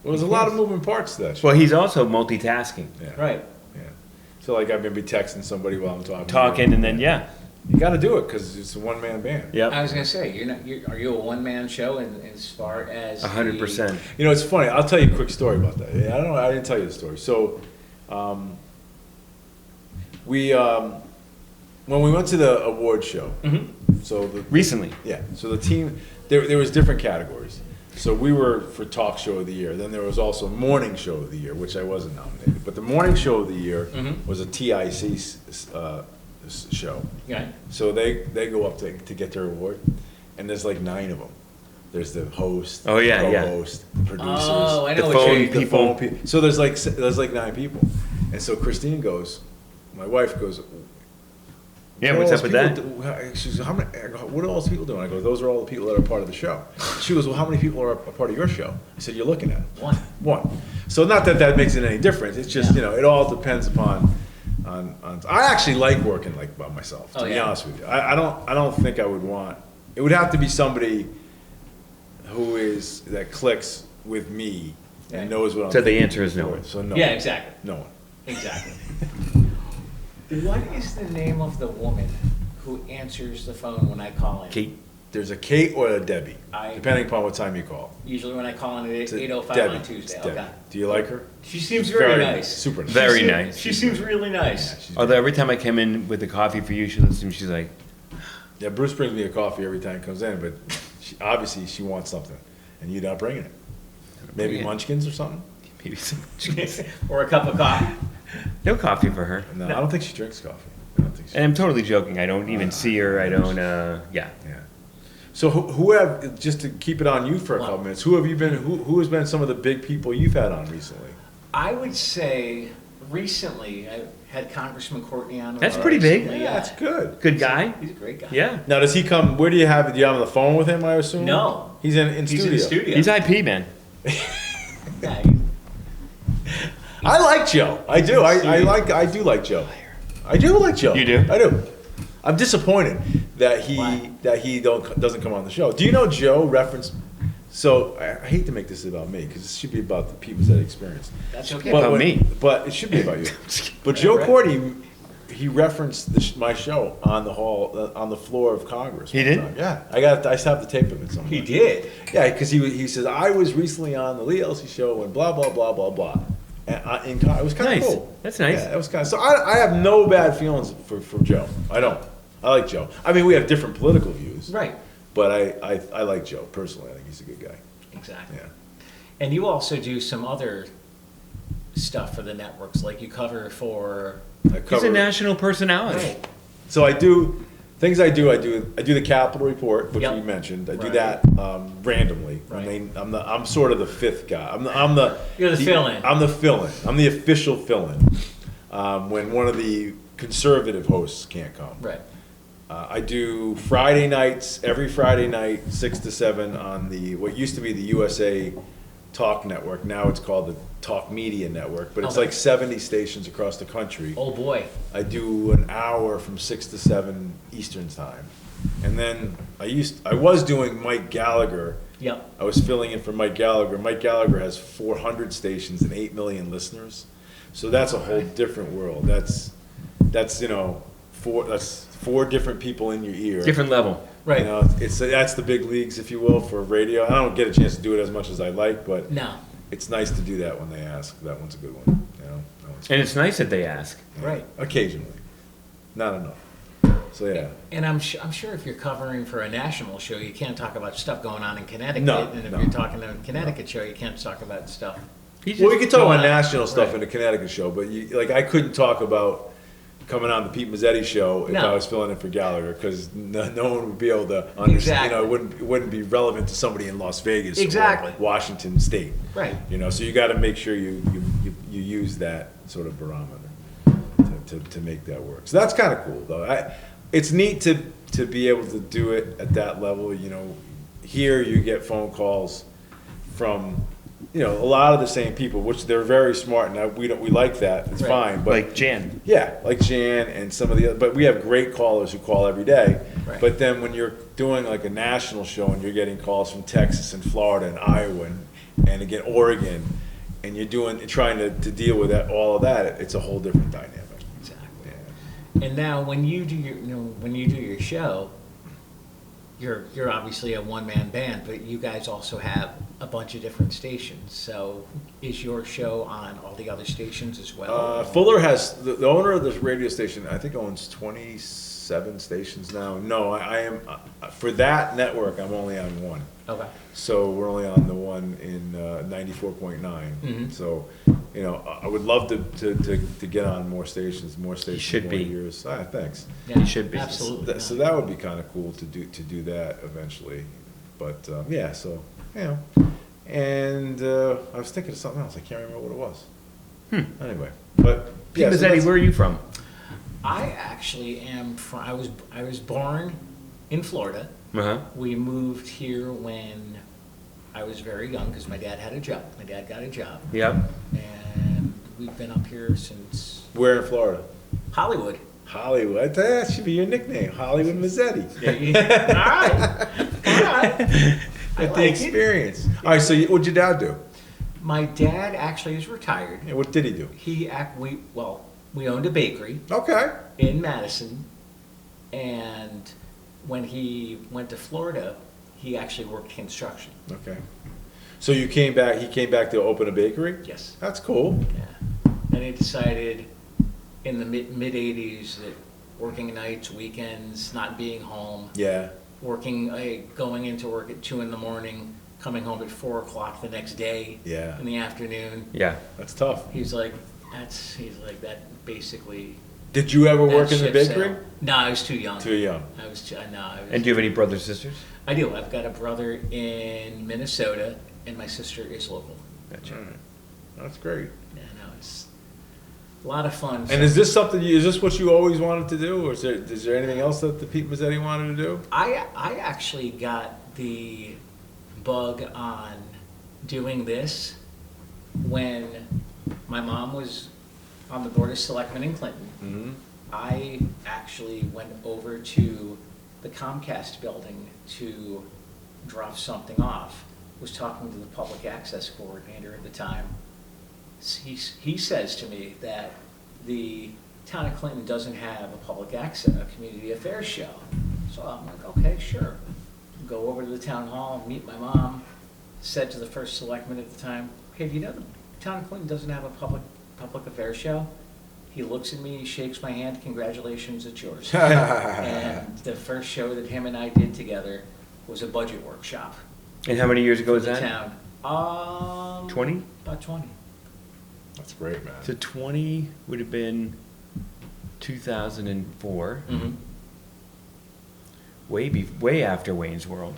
Speaker 3: Well, there's a lot of moving parts to that show.
Speaker 2: Well, he's also multitasking.
Speaker 3: Yeah.
Speaker 1: Right.
Speaker 3: Yeah. So like I may be texting somebody while I'm talking.
Speaker 2: Talking and then, yeah.
Speaker 3: You got to do it because it's a one-man band.
Speaker 1: I
Speaker 2: Yep.
Speaker 1: was gonna say are you a one man show as far as
Speaker 2: 100%.
Speaker 3: You know, it's funny. I'll tell you a quick story about that. I don't know. I didn't tell you the story. So, when we went to the award show, so
Speaker 2: Recently.
Speaker 3: so the team there was different categories. So we were for talk show of the year. Then there was also morning show of the year, which I wasn't nominated. But the morning show of the year was a TIC show.
Speaker 1: Yeah.
Speaker 3: So they go up to get their award, and there's like 9 of them. There's the host,
Speaker 2: Oh, yeah,
Speaker 3: the
Speaker 2: yeah.
Speaker 3: co-host, the producers,
Speaker 1: Oh, I know
Speaker 2: The
Speaker 1: what
Speaker 2: phone
Speaker 1: you're.
Speaker 3: the
Speaker 2: people.
Speaker 3: phone people. So there's like 9 people, and so Christine goes, my wife goes,
Speaker 2: Yeah,
Speaker 3: "What
Speaker 2: what's
Speaker 3: are
Speaker 2: up with
Speaker 3: all
Speaker 2: that?
Speaker 3: those people do- She goes, how many? I go, what are all those people doing? I go, those are all the people that are part of the show. She goes, well, how many people are a part of your show? I said, you're looking at
Speaker 1: One.
Speaker 3: one. So not that makes it any difference. It's just
Speaker 1: Yeah.
Speaker 3: it all depends upon. I actually like working like by myself. To
Speaker 1: Oh,
Speaker 3: be
Speaker 1: yeah.
Speaker 3: honest with you, I don't think I would want. It would have to be somebody that clicks with me and
Speaker 1: Right.
Speaker 3: knows what I'm.
Speaker 2: So the
Speaker 3: thinking
Speaker 2: answer is no
Speaker 3: before.
Speaker 2: one.
Speaker 3: So no.
Speaker 1: Yeah. Exactly.
Speaker 3: No one.
Speaker 1: Exactly. What is the name of the woman who answers the phone when I call in?
Speaker 2: Kate.
Speaker 3: There's a Kate or a Debbie,
Speaker 1: I-
Speaker 3: depending upon what time you call.
Speaker 1: Usually when I call in at
Speaker 3: It's a
Speaker 1: 8:05
Speaker 3: Debbie.
Speaker 1: on Tuesday.
Speaker 3: It's Debbie.
Speaker 1: Okay.
Speaker 3: Do you like her?
Speaker 1: She seems very nice.
Speaker 3: Super nice.
Speaker 2: Very
Speaker 1: She seems-
Speaker 2: nice.
Speaker 1: She seems really nice.
Speaker 3: She's
Speaker 2: Although every time I come in with the coffee for you, she listens to me, she's like,
Speaker 3: Yeah, Bruce brings me a coffee every time he comes in, but obviously she wants something, and you're not bringing it. Maybe
Speaker 2: bring it.
Speaker 3: Munchkins or something?
Speaker 2: maybe some.
Speaker 1: Or a cup of coffee.
Speaker 2: No coffee for her.
Speaker 3: No, I don't think she drinks coffee. I don't think she.
Speaker 2: And I'm totally joking. I don't even see her. I don't, yeah.
Speaker 3: Yeah. So who have, just to keep it on you for a couple
Speaker 1: Wow.
Speaker 3: minutes, who has been some of the big people you've had on recently?
Speaker 1: I would say recently I had Congressman Courtney on.
Speaker 2: That's pretty big.
Speaker 1: recently,
Speaker 3: Yeah, that's good.
Speaker 2: Good guy.
Speaker 1: He's a great guy.
Speaker 2: Yeah.
Speaker 3: Now, does he come, where do you have on the phone with him, I assume?
Speaker 1: No.
Speaker 3: He's in
Speaker 1: He's
Speaker 3: studio.
Speaker 1: in the studio.
Speaker 2: He's IP, man.
Speaker 1: Yeah, he-
Speaker 3: I like Joe. I do. I do like Joe. I do like Joe.
Speaker 2: You do?
Speaker 3: I do. I'm disappointed that
Speaker 1: Why?
Speaker 3: he doesn't come on the show. Do you know Joe referenced? So I hate to make this about me because this should be about the people that experience.
Speaker 1: That's okay.
Speaker 2: About me.
Speaker 3: But it should be about you. But Joe
Speaker 1: Right.
Speaker 3: Cordy, he referenced my show on the floor of Congress.
Speaker 2: He
Speaker 3: one
Speaker 2: did?
Speaker 3: time. Yeah, I still have the tape of it somewhere.
Speaker 1: He did.
Speaker 3: Yeah, because he says I was recently on the Lee Elci show and blah blah blah blah blah. And it was kind of
Speaker 2: Nice.
Speaker 3: cool.
Speaker 2: That's nice.
Speaker 3: Yeah, that was kind of. So I have no bad feelings for Joe. I don't. I like Joe. I mean, we have different political views,
Speaker 1: Right.
Speaker 3: But I like Joe personally. I think he's a good guy.
Speaker 1: Exactly.
Speaker 3: Yeah.
Speaker 1: And you also do some other stuff for the networks, like you cover for.
Speaker 3: I
Speaker 2: He's
Speaker 3: cover,
Speaker 2: a national personality.
Speaker 1: Right.
Speaker 3: So I do things. I do the Capitol Report, which
Speaker 1: Yep.
Speaker 3: you mentioned. I do
Speaker 1: Right.
Speaker 3: that randomly.
Speaker 1: Right.
Speaker 3: I'm sort of the fifth guy. I'm the
Speaker 1: You're the fill-in.
Speaker 3: I'm the fill-in. I'm the official fill-in when one of the conservative hosts can't come.
Speaker 1: Right.
Speaker 3: I do Friday nights, every Friday night, 6 to 7 on what used to be the USA Talk Network. Now it's called the Talk Media Network, but it's
Speaker 1: Okay.
Speaker 3: like 70 stations across the country.
Speaker 1: Oh, boy.
Speaker 3: I do an hour from 6 to 7 Eastern time. And then I was doing Mike Gallagher.
Speaker 1: Yep.
Speaker 3: I was filling in for Mike Gallagher. Mike Gallagher has 400 stations and 8 million listeners. So that's a whole different world. That's four different people in your ear.
Speaker 2: Different level.
Speaker 1: Right.
Speaker 3: You know, that's the big leagues, if you will, for radio. I don't get a chance to do it as much as I like, but
Speaker 1: No.
Speaker 3: it's nice to do that when they ask. That one's a good one. You know, that one's
Speaker 2: And it's nice that they ask.
Speaker 1: Right.
Speaker 3: occasionally, not enough. So yeah.
Speaker 1: And I'm sure if you're covering for a national show, you can't talk about stuff going on in Connecticut.
Speaker 3: No,
Speaker 1: And if
Speaker 3: no.
Speaker 1: you're talking to a Connecticut show, you can't talk about stuff.
Speaker 2: He's
Speaker 3: Well, we
Speaker 2: just
Speaker 3: could talk
Speaker 1: going
Speaker 3: about
Speaker 1: on.
Speaker 3: national stuff
Speaker 1: Right.
Speaker 3: in the Connecticut show, but I couldn't talk about coming on the Pete Mezzetti show if
Speaker 1: No.
Speaker 3: I was filling in for Gallagher, because no one would be able to understand.
Speaker 1: Exactly.
Speaker 3: You know, it wouldn't be relevant to somebody in Las Vegas
Speaker 1: Exactly.
Speaker 3: or Washington State.
Speaker 1: Right.
Speaker 3: You know, so you got to make sure you use that sort of barometer to make that work. So that's kind of cool, though. It's neat to be able to do it at that level. You know, here you get phone calls from, you know, a lot of the same people, which they're very smart, and we like that. It's
Speaker 1: Right.
Speaker 3: fine, but
Speaker 2: like Jan.
Speaker 3: yeah, like Jan and some of the other, but we have great callers who call every day.
Speaker 1: Right.
Speaker 3: But then when you're doing like a national show and you're getting calls from Texas and Florida and Iowa and again Oregon, and you're trying to deal with all of that, it's a whole different dynamic.
Speaker 1: Exactly.
Speaker 3: Yeah.
Speaker 1: And now, when you do your show, you're obviously a one-man band, but you guys also have a bunch of different stations. So, is your show on all the other stations as well?
Speaker 3: Fuller has the owner of this radio station. I think owns 27 stations now. No, I am for that network. I'm only on one.
Speaker 1: Okay.
Speaker 3: So we're only on the one in 94.9.
Speaker 1: Mhm.
Speaker 3: So, you know, I would love to get on more stations,
Speaker 2: should
Speaker 3: more
Speaker 2: be.
Speaker 3: years. Thanks.
Speaker 1: Yeah,
Speaker 2: You should be.
Speaker 1: absolutely.
Speaker 3: So that would be kind of cool to do that eventually. But yeah, so you know, and I was thinking of something else. I can't remember what it was. Anyway, but
Speaker 2: Pete
Speaker 3: yeah, so
Speaker 2: Mezzetti,
Speaker 3: that's-
Speaker 2: where are you from?
Speaker 1: I actually am from. I was born in Florida.
Speaker 2: Uh-huh.
Speaker 1: We moved here when I was very young because my dad had a job. My dad got a job,
Speaker 2: Yep.
Speaker 1: and we've been up here since
Speaker 3: Where in Florida?
Speaker 1: Hollywood.
Speaker 3: Hollywood. That should be your nickname, Hollywood Mezzetti.
Speaker 1: All right, all right. I
Speaker 3: With
Speaker 1: like
Speaker 3: the
Speaker 1: it.
Speaker 3: experience. All right. So what'd your dad do?
Speaker 1: My dad actually is retired.
Speaker 3: Yeah, what did he do?
Speaker 1: We owned a bakery
Speaker 3: Okay.
Speaker 1: in Madison, and when he went to Florida, he actually worked construction.
Speaker 3: Okay. So you came back. He came back to open a bakery.
Speaker 1: Yes.
Speaker 3: That's cool.
Speaker 1: Yeah. And he decided in the mid '80s that working nights, weekends, not being home,
Speaker 3: Yeah.
Speaker 1: going into work at 2 a.m, coming home at 4 o'clock the next day
Speaker 3: Yeah.
Speaker 1: in the afternoon.
Speaker 2: Yeah.
Speaker 3: That's tough.
Speaker 1: He's like, that basically.
Speaker 3: Did you ever work
Speaker 1: that
Speaker 3: in the
Speaker 1: ship
Speaker 3: bakery?
Speaker 1: sailed. No, I was too young.
Speaker 3: Too young.
Speaker 2: And do you have any brothers or sisters?
Speaker 1: I do. I've got a brother in Minnesota, and my sister is local.
Speaker 2: Gotcha.
Speaker 3: All right. That's great.
Speaker 1: Yeah, no, it's a lot of fun.
Speaker 3: And is this something? Is this what you always wanted to do, or is there anything else that the Pete Mezzetti wanted to do?
Speaker 1: I actually got the bug on doing this when my mom was on the Board of Selectmen in Clinton.
Speaker 3: Mm-hmm.
Speaker 1: I actually went over to the Comcast building to drop something off. Was talking to the public access coordinator at the time. He says to me that the town of Clinton doesn't have a public access, a community affairs show. So I'm like, okay, sure. Go over to the town hall, meet my mom. Said to the first selectman at the time, hey, do you know the town of Clinton doesn't have a public affairs show? He looks at me, shakes my hand, congratulations, it's yours. And the first show that him and I did together was a budget workshop.
Speaker 2: And how many years ago was
Speaker 1: for the
Speaker 2: that?
Speaker 1: town.
Speaker 2: 20?
Speaker 1: About 20.
Speaker 3: That's great, man.
Speaker 2: So 20 would have been 2004.
Speaker 1: Mm-hmm.
Speaker 2: Way after Wayne's World.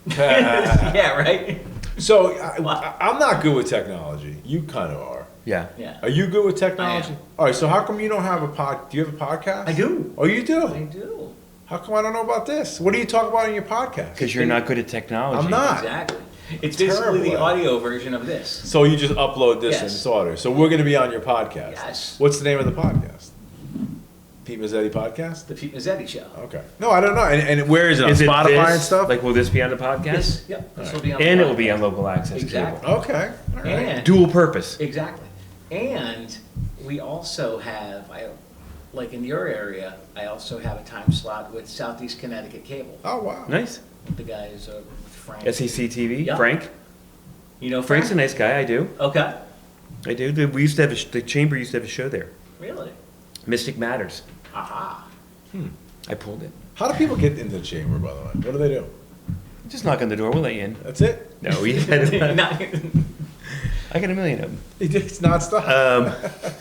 Speaker 1: Yeah, right?
Speaker 3: So I'm not good with technology. You kind of are.
Speaker 2: Yeah.
Speaker 1: Yeah.
Speaker 3: Are you good with technology?
Speaker 1: I am.
Speaker 3: All right. So how come you don't have a pod? Do you have a podcast?
Speaker 1: I do.
Speaker 3: Oh, you do.
Speaker 1: I do.
Speaker 3: How come I don't know about this? What do you talk about in your podcast?
Speaker 2: Because you're not good at technology.
Speaker 3: I'm not.
Speaker 1: Exactly. It's
Speaker 3: Terrible
Speaker 1: basically the
Speaker 3: at it.
Speaker 1: audio version of this.
Speaker 3: So you just upload this
Speaker 1: Yes.
Speaker 3: and it's audio. So we're going to be on your podcast.
Speaker 1: Yes.
Speaker 3: What's the name of the podcast? Pete Mezzetti Podcast?
Speaker 1: The Pete Mezzetti Show.
Speaker 3: Okay. No, I don't know. And where is it? On
Speaker 2: Is it
Speaker 3: Spotify
Speaker 2: this?
Speaker 3: and stuff?
Speaker 2: Like, will this be on the podcast?
Speaker 1: Yes. Yep. This will be on.
Speaker 2: And
Speaker 1: the
Speaker 2: it will be
Speaker 1: podcast.
Speaker 2: on local access
Speaker 1: Exactly.
Speaker 2: cable.
Speaker 3: Okay. All right.
Speaker 1: And
Speaker 2: Dual purpose.
Speaker 1: exactly. And we also have, like in your area, I also have a time slot with Southeast Connecticut Cable.
Speaker 3: Oh, wow.
Speaker 2: Nice.
Speaker 1: With the guys, Frank.
Speaker 2: SEC TV.
Speaker 1: Yeah.
Speaker 2: Frank.
Speaker 1: You know
Speaker 2: Frank's a
Speaker 1: Frank?
Speaker 2: nice guy. I do.
Speaker 1: Okay.
Speaker 2: I do. We used to have the chamber used to have a show there.
Speaker 1: Really?
Speaker 2: Mystic Matters.
Speaker 1: Aha.
Speaker 2: I pulled it.
Speaker 3: How do people get into the chamber, by the way? What do they do?
Speaker 2: Just knock on the door. We'll let you in.
Speaker 3: That's it?
Speaker 2: No, we had,
Speaker 1: Not-
Speaker 2: I got a million of them.
Speaker 3: It's nonstop.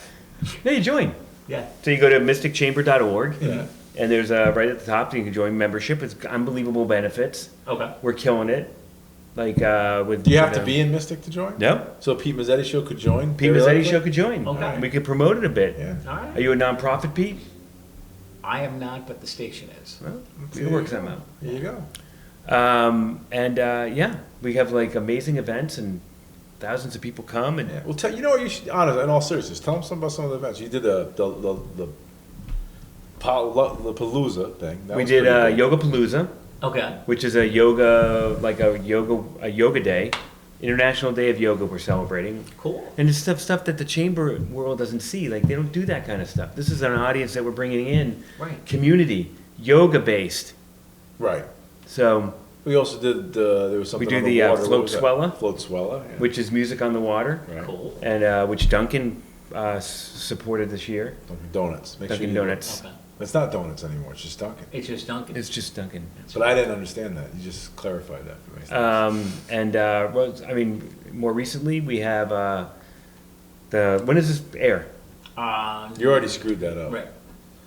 Speaker 2: No, you join.
Speaker 1: yeah.
Speaker 2: So you go to mysticchamber.org.
Speaker 3: Yeah.
Speaker 2: And there's right at the top, you can join membership. It's unbelievable benefits.
Speaker 1: Okay.
Speaker 2: We're killing it. Like with.
Speaker 3: Do you have to be in Mystic to join?
Speaker 2: No.
Speaker 3: So Pete Mezzetti Show could join?
Speaker 2: Pete Mezzetti Show could join.
Speaker 1: Okay.
Speaker 2: We could promote it a bit.
Speaker 3: Yeah.
Speaker 1: All right.
Speaker 2: Are you a nonprofit, Pete?
Speaker 1: I am not, but the station is.
Speaker 2: Well, we can work something out.
Speaker 3: There you go.
Speaker 2: Yeah, we have like amazing events and thousands of people come and
Speaker 3: Yeah. Well, you know what you should, honestly, in all seriousness, tell them something about some of the events. You did the Palooza thing. That
Speaker 2: we
Speaker 3: was
Speaker 2: did
Speaker 3: pretty good.
Speaker 2: Yoga Palooza,
Speaker 1: Okay.
Speaker 2: which is a yoga day, International Day of Yoga we're celebrating.
Speaker 1: Cool.
Speaker 2: And it's stuff that the chamber world doesn't see. Like they don't do that kind of stuff. This is an audience that we're bringing in,
Speaker 1: Right.
Speaker 2: community, yoga based.
Speaker 3: Right.
Speaker 2: So,
Speaker 3: We also did, there was something
Speaker 2: do
Speaker 3: on
Speaker 2: the,
Speaker 3: the water.
Speaker 2: Float
Speaker 3: What was that?
Speaker 2: Swella?
Speaker 3: Float Swella, yeah.
Speaker 2: which is music on the water,
Speaker 3: Right.
Speaker 1: Cool.
Speaker 2: and which Duncan supported this year.
Speaker 3: Dunkin' Donuts. Make
Speaker 2: Dunkin'
Speaker 3: you-
Speaker 2: Donuts.
Speaker 1: Okay.
Speaker 3: It's not donuts anymore, it's just Dunkin'.
Speaker 1: It's just Duncan.
Speaker 2: It's just Duncan.
Speaker 3: But I didn't understand that. You just clarified that for me.
Speaker 2: More recently we have when does this air?
Speaker 3: You already screwed that up.
Speaker 1: Right.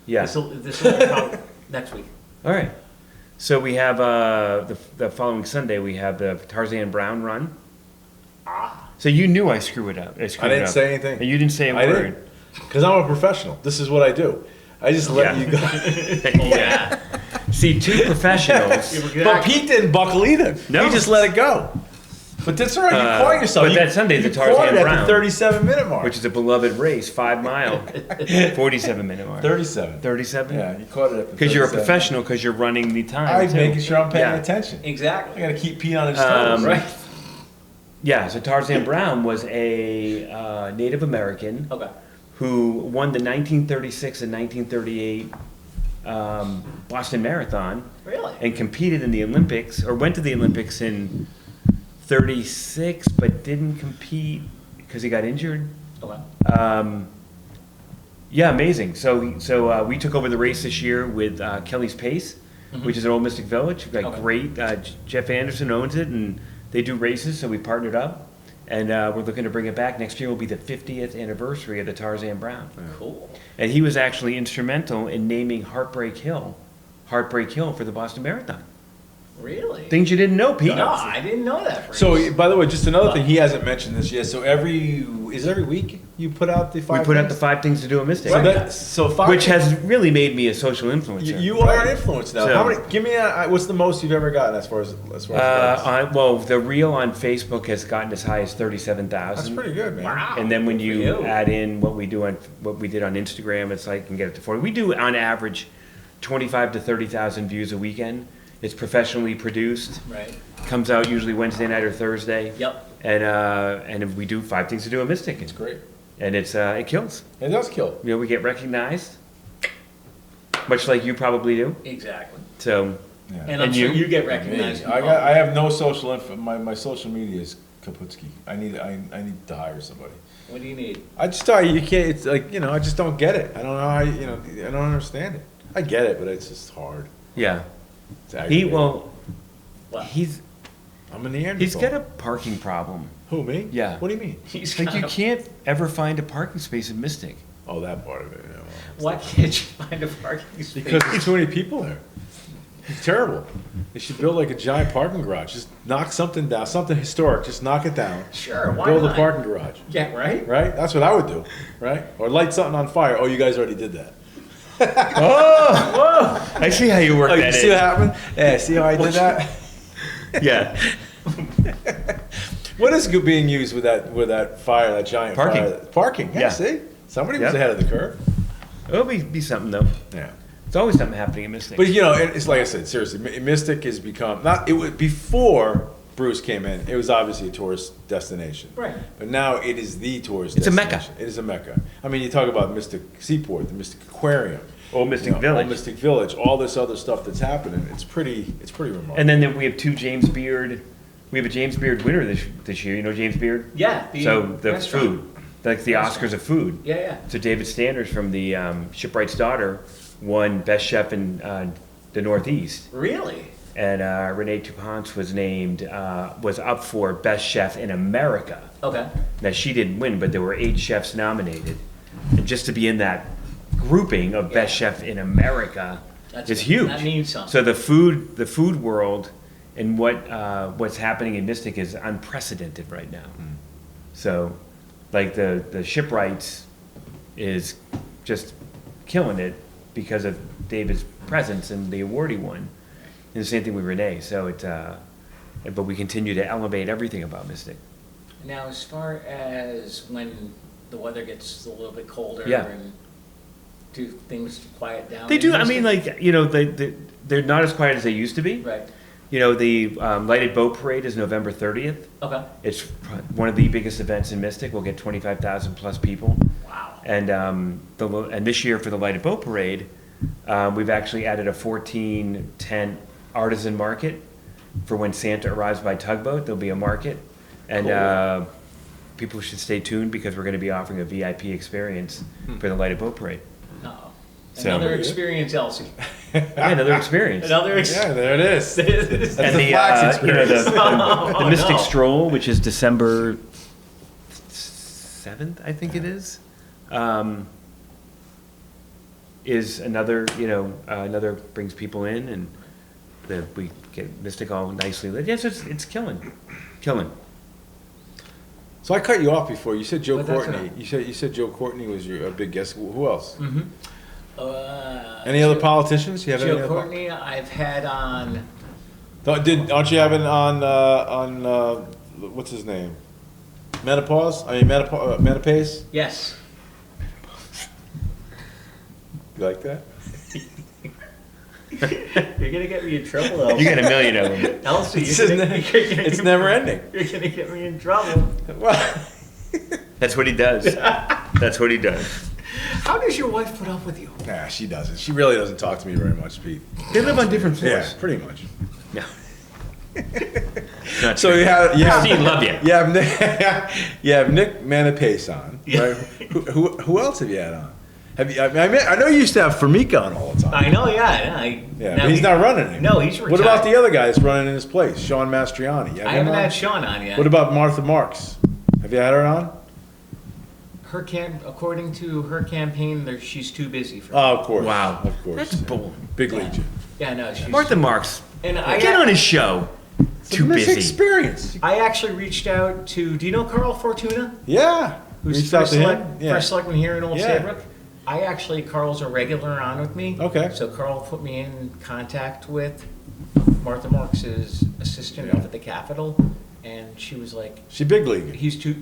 Speaker 2: Yeah.
Speaker 1: This will be probably next week.
Speaker 2: All right. So we have the following Sunday we have the Tarzan Brown run.
Speaker 1: Ah.
Speaker 2: So you knew I screwed it up.
Speaker 3: I didn't say anything.
Speaker 2: And you didn't say a
Speaker 3: I
Speaker 2: word.
Speaker 3: Because I'm a professional. This is what I do. I just let
Speaker 2: Yeah.
Speaker 3: you go.
Speaker 2: Yeah. See, two professionals.
Speaker 3: But Pete didn't buckle either.
Speaker 2: No.
Speaker 3: He just let it go. But that's all right. You caught yourself.
Speaker 2: but
Speaker 3: You-
Speaker 2: that Sunday, the
Speaker 3: you
Speaker 2: Tarzan
Speaker 3: caught it at
Speaker 2: Brown,
Speaker 3: the 37-minute mark.
Speaker 2: which is a beloved race, 5 mile, 47-minute mark.
Speaker 3: 37.
Speaker 2: 37?
Speaker 3: Yeah, you caught it at the
Speaker 2: Because you're a
Speaker 3: 37.
Speaker 2: professional, because you're running the time.
Speaker 3: I'm
Speaker 2: too.
Speaker 3: making sure I'm paying
Speaker 2: Yeah.
Speaker 3: attention. I
Speaker 1: Exactly.
Speaker 3: got to keep Pete on his toes, right?
Speaker 2: Yeah, so Tarzan Brown was a Native American
Speaker 1: Okay.
Speaker 2: who won the 1936 and 1938 Boston Marathon
Speaker 1: Really?
Speaker 2: and competed in the Olympics, or went to the Olympics in 36, but didn't compete because he got injured.
Speaker 1: Okay.
Speaker 2: Yeah, amazing. So we took over the race this year with Kelly's Pace, which is an old Mystic Village. Like
Speaker 1: Okay.
Speaker 2: great. Jeff Anderson owns it, and they do races. So we partnered up, and we're looking to bring it back. Next year will be the 50th anniversary of the Tarzan Brown,
Speaker 1: Cool.
Speaker 2: and he was actually instrumental in naming Heartbreak Hill for the Boston Marathon.
Speaker 1: Really?
Speaker 2: Things you didn't know, Pete.
Speaker 1: No, I didn't know that. For
Speaker 3: So,
Speaker 1: instance.
Speaker 3: by the way, just another thing, he hasn't mentioned this yet. So every week you put out the
Speaker 2: We
Speaker 3: five
Speaker 2: put out the
Speaker 3: things?
Speaker 2: 5 things to do a Mystic,
Speaker 3: So five
Speaker 2: which has really made me a social influencer.
Speaker 3: You are an influence now.
Speaker 2: So-
Speaker 3: How many? Give me what's the most you've ever gotten as far as
Speaker 2: Well, the reel on Facebook has gotten as high as 37,000.
Speaker 3: That's pretty good, man.
Speaker 1: Wow.
Speaker 2: And then when
Speaker 1: Good
Speaker 2: you
Speaker 1: for you.
Speaker 2: add in what we did on Instagram, it's like you can get it to 40. We do on average 25 to 30,000 views a weekend. It's professionally produced.
Speaker 1: Right.
Speaker 2: Comes out usually Wednesday night or Thursday.
Speaker 1: Yep.
Speaker 2: And we do 5 things to do a Mystic.
Speaker 3: It's great.
Speaker 2: And it kills.
Speaker 3: It does kill.
Speaker 2: You know, we get recognized, much like you probably do.
Speaker 1: Exactly.
Speaker 2: So,
Speaker 3: Yeah.
Speaker 1: And I'm
Speaker 2: And
Speaker 1: sure
Speaker 2: you?
Speaker 1: you get recognized.
Speaker 3: I have no social info. My social media is kaputski. I need to hire somebody.
Speaker 1: What do you need?
Speaker 3: I just tell you, you can't. It's like I just don't get it. I don't know how. I don't understand it. I get it, but it's just hard.
Speaker 2: yeah.
Speaker 3: It's
Speaker 2: He,
Speaker 3: aggravating.
Speaker 2: well,
Speaker 1: What?
Speaker 3: I'm a Neanderthal.
Speaker 2: He's got a parking problem.
Speaker 3: Who, me?
Speaker 2: Yeah.
Speaker 3: What do you mean?
Speaker 1: He's
Speaker 2: Like, you
Speaker 1: got a-
Speaker 2: can't ever find a parking space in Mystic.
Speaker 3: Oh, that part of it, yeah.
Speaker 1: Why can't you find a parking space?
Speaker 3: Because there's too many people there. It's terrible. They should build like a giant parking garage. Just knock something down, something historic, just knock it down.
Speaker 1: Sure, why
Speaker 3: Build
Speaker 1: not?
Speaker 3: a parking garage,
Speaker 1: Yeah, right?
Speaker 3: right? That's what I would do, right? Or light something on fire. Oh, you guys already did that.
Speaker 2: I see how you work
Speaker 3: Oh,
Speaker 2: that
Speaker 3: you see
Speaker 2: in.
Speaker 3: what happened? Yeah, see how I did that?
Speaker 2: Yeah.
Speaker 3: What is being used with that fire, that giant
Speaker 2: Parking.
Speaker 3: fire? Parking, yeah,
Speaker 2: Yeah.
Speaker 3: see? Somebody was
Speaker 2: Yeah.
Speaker 3: ahead of the curve.
Speaker 2: It'll be something, though.
Speaker 3: Yeah.
Speaker 2: There's always something happening in Mystic.
Speaker 3: But it's like I said, seriously, Mystic has become, before Bruce came in, it was obviously a tourist destination.
Speaker 1: Right.
Speaker 3: But now it is the tourist
Speaker 2: It's a
Speaker 3: destination.
Speaker 2: mecca.
Speaker 3: It is a mecca. I mean, you talk about Mystic Seaport, the Mystic Aquarium.
Speaker 2: Old Mystic Village.
Speaker 3: Old Mystic Village, all this other stuff that's happening. It's pretty remarkable.
Speaker 2: And then we have two James Beard. We have a James Beard winner this year. You know James Beard?
Speaker 1: Yeah.
Speaker 2: So the
Speaker 1: restaurant.
Speaker 2: food, like the
Speaker 1: Restaurant.
Speaker 2: Oscars of food.
Speaker 1: Yeah, yeah.
Speaker 2: So David Standers from the Shipwright's Daughter won Best Chef in the Northeast.
Speaker 1: Really?
Speaker 2: And Renee Toupance was up for Best Chef in America.
Speaker 1: Okay.
Speaker 2: Now, she didn't win, but there were 8 chefs nominated. And just to be in that grouping of Best Chef in America is huge.
Speaker 1: That means something.
Speaker 2: So the food world and what's happening in Mystic is unprecedented right now. So, like the Shipwrights is just killing it because of David's presence and the award he won. And the same thing with Renee. So but we continue to elevate everything about Mystic.
Speaker 1: Now, as far as when the weather gets a little bit colder
Speaker 2: Yeah.
Speaker 1: and do things quiet down?
Speaker 2: They
Speaker 1: in
Speaker 2: do. I
Speaker 1: Mystic?
Speaker 2: mean, like, they're not as quiet as they used to be.
Speaker 1: Right.
Speaker 2: The Lighted Boat Parade is November 30th.
Speaker 1: Okay.
Speaker 2: It's one of the biggest events in Mystic. We'll get 25,000 plus people.
Speaker 1: Wow.
Speaker 2: And and this year for the Lighted Boat Parade, we've actually added a 14-tent artisan market for when Santa arrives by tugboat. There'll be a market, and
Speaker 1: Cool.
Speaker 2: people should stay tuned because we're going to be offering a VIP experience for the Lighted Boat Parade.
Speaker 1: Uh-oh.
Speaker 2: So-
Speaker 1: Another experience, Elci.
Speaker 2: Yeah, another experience.
Speaker 1: Another
Speaker 3: Yeah, there it is.
Speaker 1: experience.
Speaker 2: And
Speaker 3: the Flax experience.
Speaker 2: the Mystic
Speaker 1: no.
Speaker 2: Stroll, which is December 7th, I think it is another, another brings people in, and we get Mystic all nicely lit. Yes, it's killing.
Speaker 3: So I cut you off before. You said Joe
Speaker 1: But that's
Speaker 3: Courtney. You said Joe Courtney was a big guest. Who else? Any
Speaker 1: Joe-
Speaker 3: other politicians? You have any
Speaker 1: Joe
Speaker 3: other
Speaker 1: Courtney, I've had on.
Speaker 3: Aren't you having on what's his name? Menopause? Metapace?
Speaker 1: Yes.
Speaker 3: You like that?
Speaker 1: You're gonna get me in trouble, Elci.
Speaker 2: You got a million of them.
Speaker 1: Elci,
Speaker 3: It's,
Speaker 1: you're gonna
Speaker 3: it's never ending.
Speaker 1: You're gonna get me in trouble.
Speaker 3: Well,
Speaker 2: That's what he does. That's what he does.
Speaker 1: How does your wife put up with you?
Speaker 3: nah, she doesn't. She really doesn't talk to me very much, Pete.
Speaker 2: They live on different
Speaker 3: Yeah,
Speaker 2: floors.
Speaker 3: pretty much.
Speaker 2: No. Not
Speaker 3: So
Speaker 2: true.
Speaker 3: you have
Speaker 2: Christine, love you.
Speaker 3: you have Nick Manapace on, right? Who else have you had on? I know you used to have Formica on all the time.
Speaker 1: I know,
Speaker 3: Yeah, but he's not running anymore.
Speaker 1: No, he's retired.
Speaker 3: What about the other guy that's running in his place, Sean Mastriani? You have
Speaker 1: I
Speaker 3: him
Speaker 1: haven't
Speaker 3: on?
Speaker 1: had Sean on yet.
Speaker 3: What about Martha Marks? Have you had her on?
Speaker 1: According to her campaign, she's too busy for.
Speaker 3: Oh, of course.
Speaker 2: Wow.
Speaker 3: Of course.
Speaker 2: That's bull.
Speaker 3: Big
Speaker 1: Yeah.
Speaker 3: legion.
Speaker 1: Yeah, no, she's.
Speaker 2: Martha Marks.
Speaker 1: And I
Speaker 2: Get on his show. Too
Speaker 3: It's
Speaker 2: busy.
Speaker 3: experience.
Speaker 1: I actually reached out to. Do you know Carl Fortuna?
Speaker 3: Yeah.
Speaker 1: Who's
Speaker 3: Reached out to him? Yeah.
Speaker 1: first selectman here in Old
Speaker 3: Yeah.
Speaker 1: Saybrook? Carl's a regular on with me.
Speaker 3: Okay.
Speaker 1: So Carl put me in contact with Martha Marks's assistant
Speaker 3: Yeah.
Speaker 1: up at the Capitol, and she was like,
Speaker 3: She's big league.
Speaker 1: she's too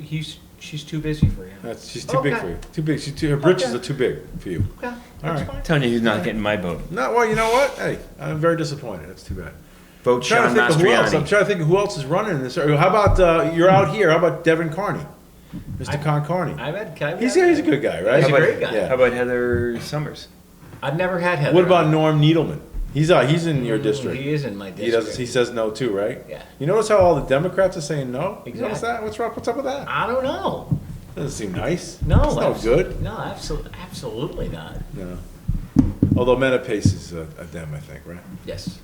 Speaker 1: busy for him.
Speaker 3: She's too big
Speaker 1: Okay.
Speaker 3: for you. Too big. Her britches
Speaker 1: Okay.
Speaker 3: are too big for you.
Speaker 1: Okay,
Speaker 3: All
Speaker 1: that's
Speaker 3: right.
Speaker 1: fine.
Speaker 2: I'm telling you, he's not getting my vote.
Speaker 3: No, well, you know what? Hey, I'm very disappointed. That's too bad.
Speaker 2: Vote
Speaker 3: I'm trying
Speaker 2: Sean
Speaker 3: to think of who else. I'm
Speaker 2: Mastriani.
Speaker 3: trying to think of who else is running in this. How about you're out here? How about Devin Carney, Mr. Con Carney? He's a good guy, right?
Speaker 1: He's a
Speaker 2: How about-
Speaker 1: great guy.
Speaker 3: Yeah.
Speaker 2: How about Heather Summers?
Speaker 1: I've never had Heather.
Speaker 3: What about
Speaker 1: on.
Speaker 3: Norm Needleman? He's in your district.
Speaker 1: He is in my district.
Speaker 3: He does. He says no too, right?
Speaker 1: Yeah.
Speaker 3: You notice how all the Democrats are saying no? You notice
Speaker 1: Exactly.
Speaker 3: that? What's wrong? What's up with that?
Speaker 1: I don't know.
Speaker 3: Doesn't seem nice.
Speaker 1: No,
Speaker 3: it's no good.
Speaker 1: No, absolutely not.
Speaker 3: No. Although Metapace is a Dem, I think, right?
Speaker 1: Yes.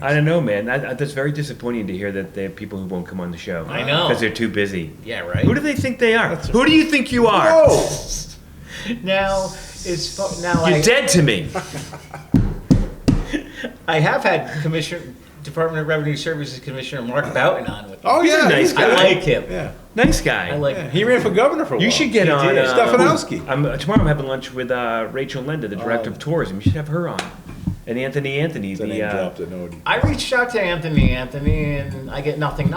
Speaker 2: I don't know, man. That's very disappointing to hear that they have people who won't come on the show.
Speaker 1: I know.
Speaker 2: Because they're too busy.
Speaker 1: Yeah, right.
Speaker 2: Who do they think they are? Who do you think you are?
Speaker 3: Whoa!
Speaker 1: Now now
Speaker 2: You're dead to me.
Speaker 1: I have had Department of Revenue Services Commissioner Mark Boughton on with me.
Speaker 3: Oh,
Speaker 2: He's a
Speaker 3: yeah.
Speaker 2: nice
Speaker 3: he's
Speaker 2: guy.
Speaker 3: good.
Speaker 1: I like him.
Speaker 3: Yeah.
Speaker 2: Nice guy.
Speaker 1: I like
Speaker 3: Yeah,
Speaker 1: him.
Speaker 3: he ran for governor for a while.
Speaker 2: You should get
Speaker 1: He
Speaker 2: on.
Speaker 1: did.
Speaker 3: Stefanowski.
Speaker 2: Tomorrow I'm having lunch with Rachel Lenda, the director of tourism. You should have her on. And Anthony,
Speaker 3: The name dropped it. No,
Speaker 1: I reached out to Anthony, and I get nothing.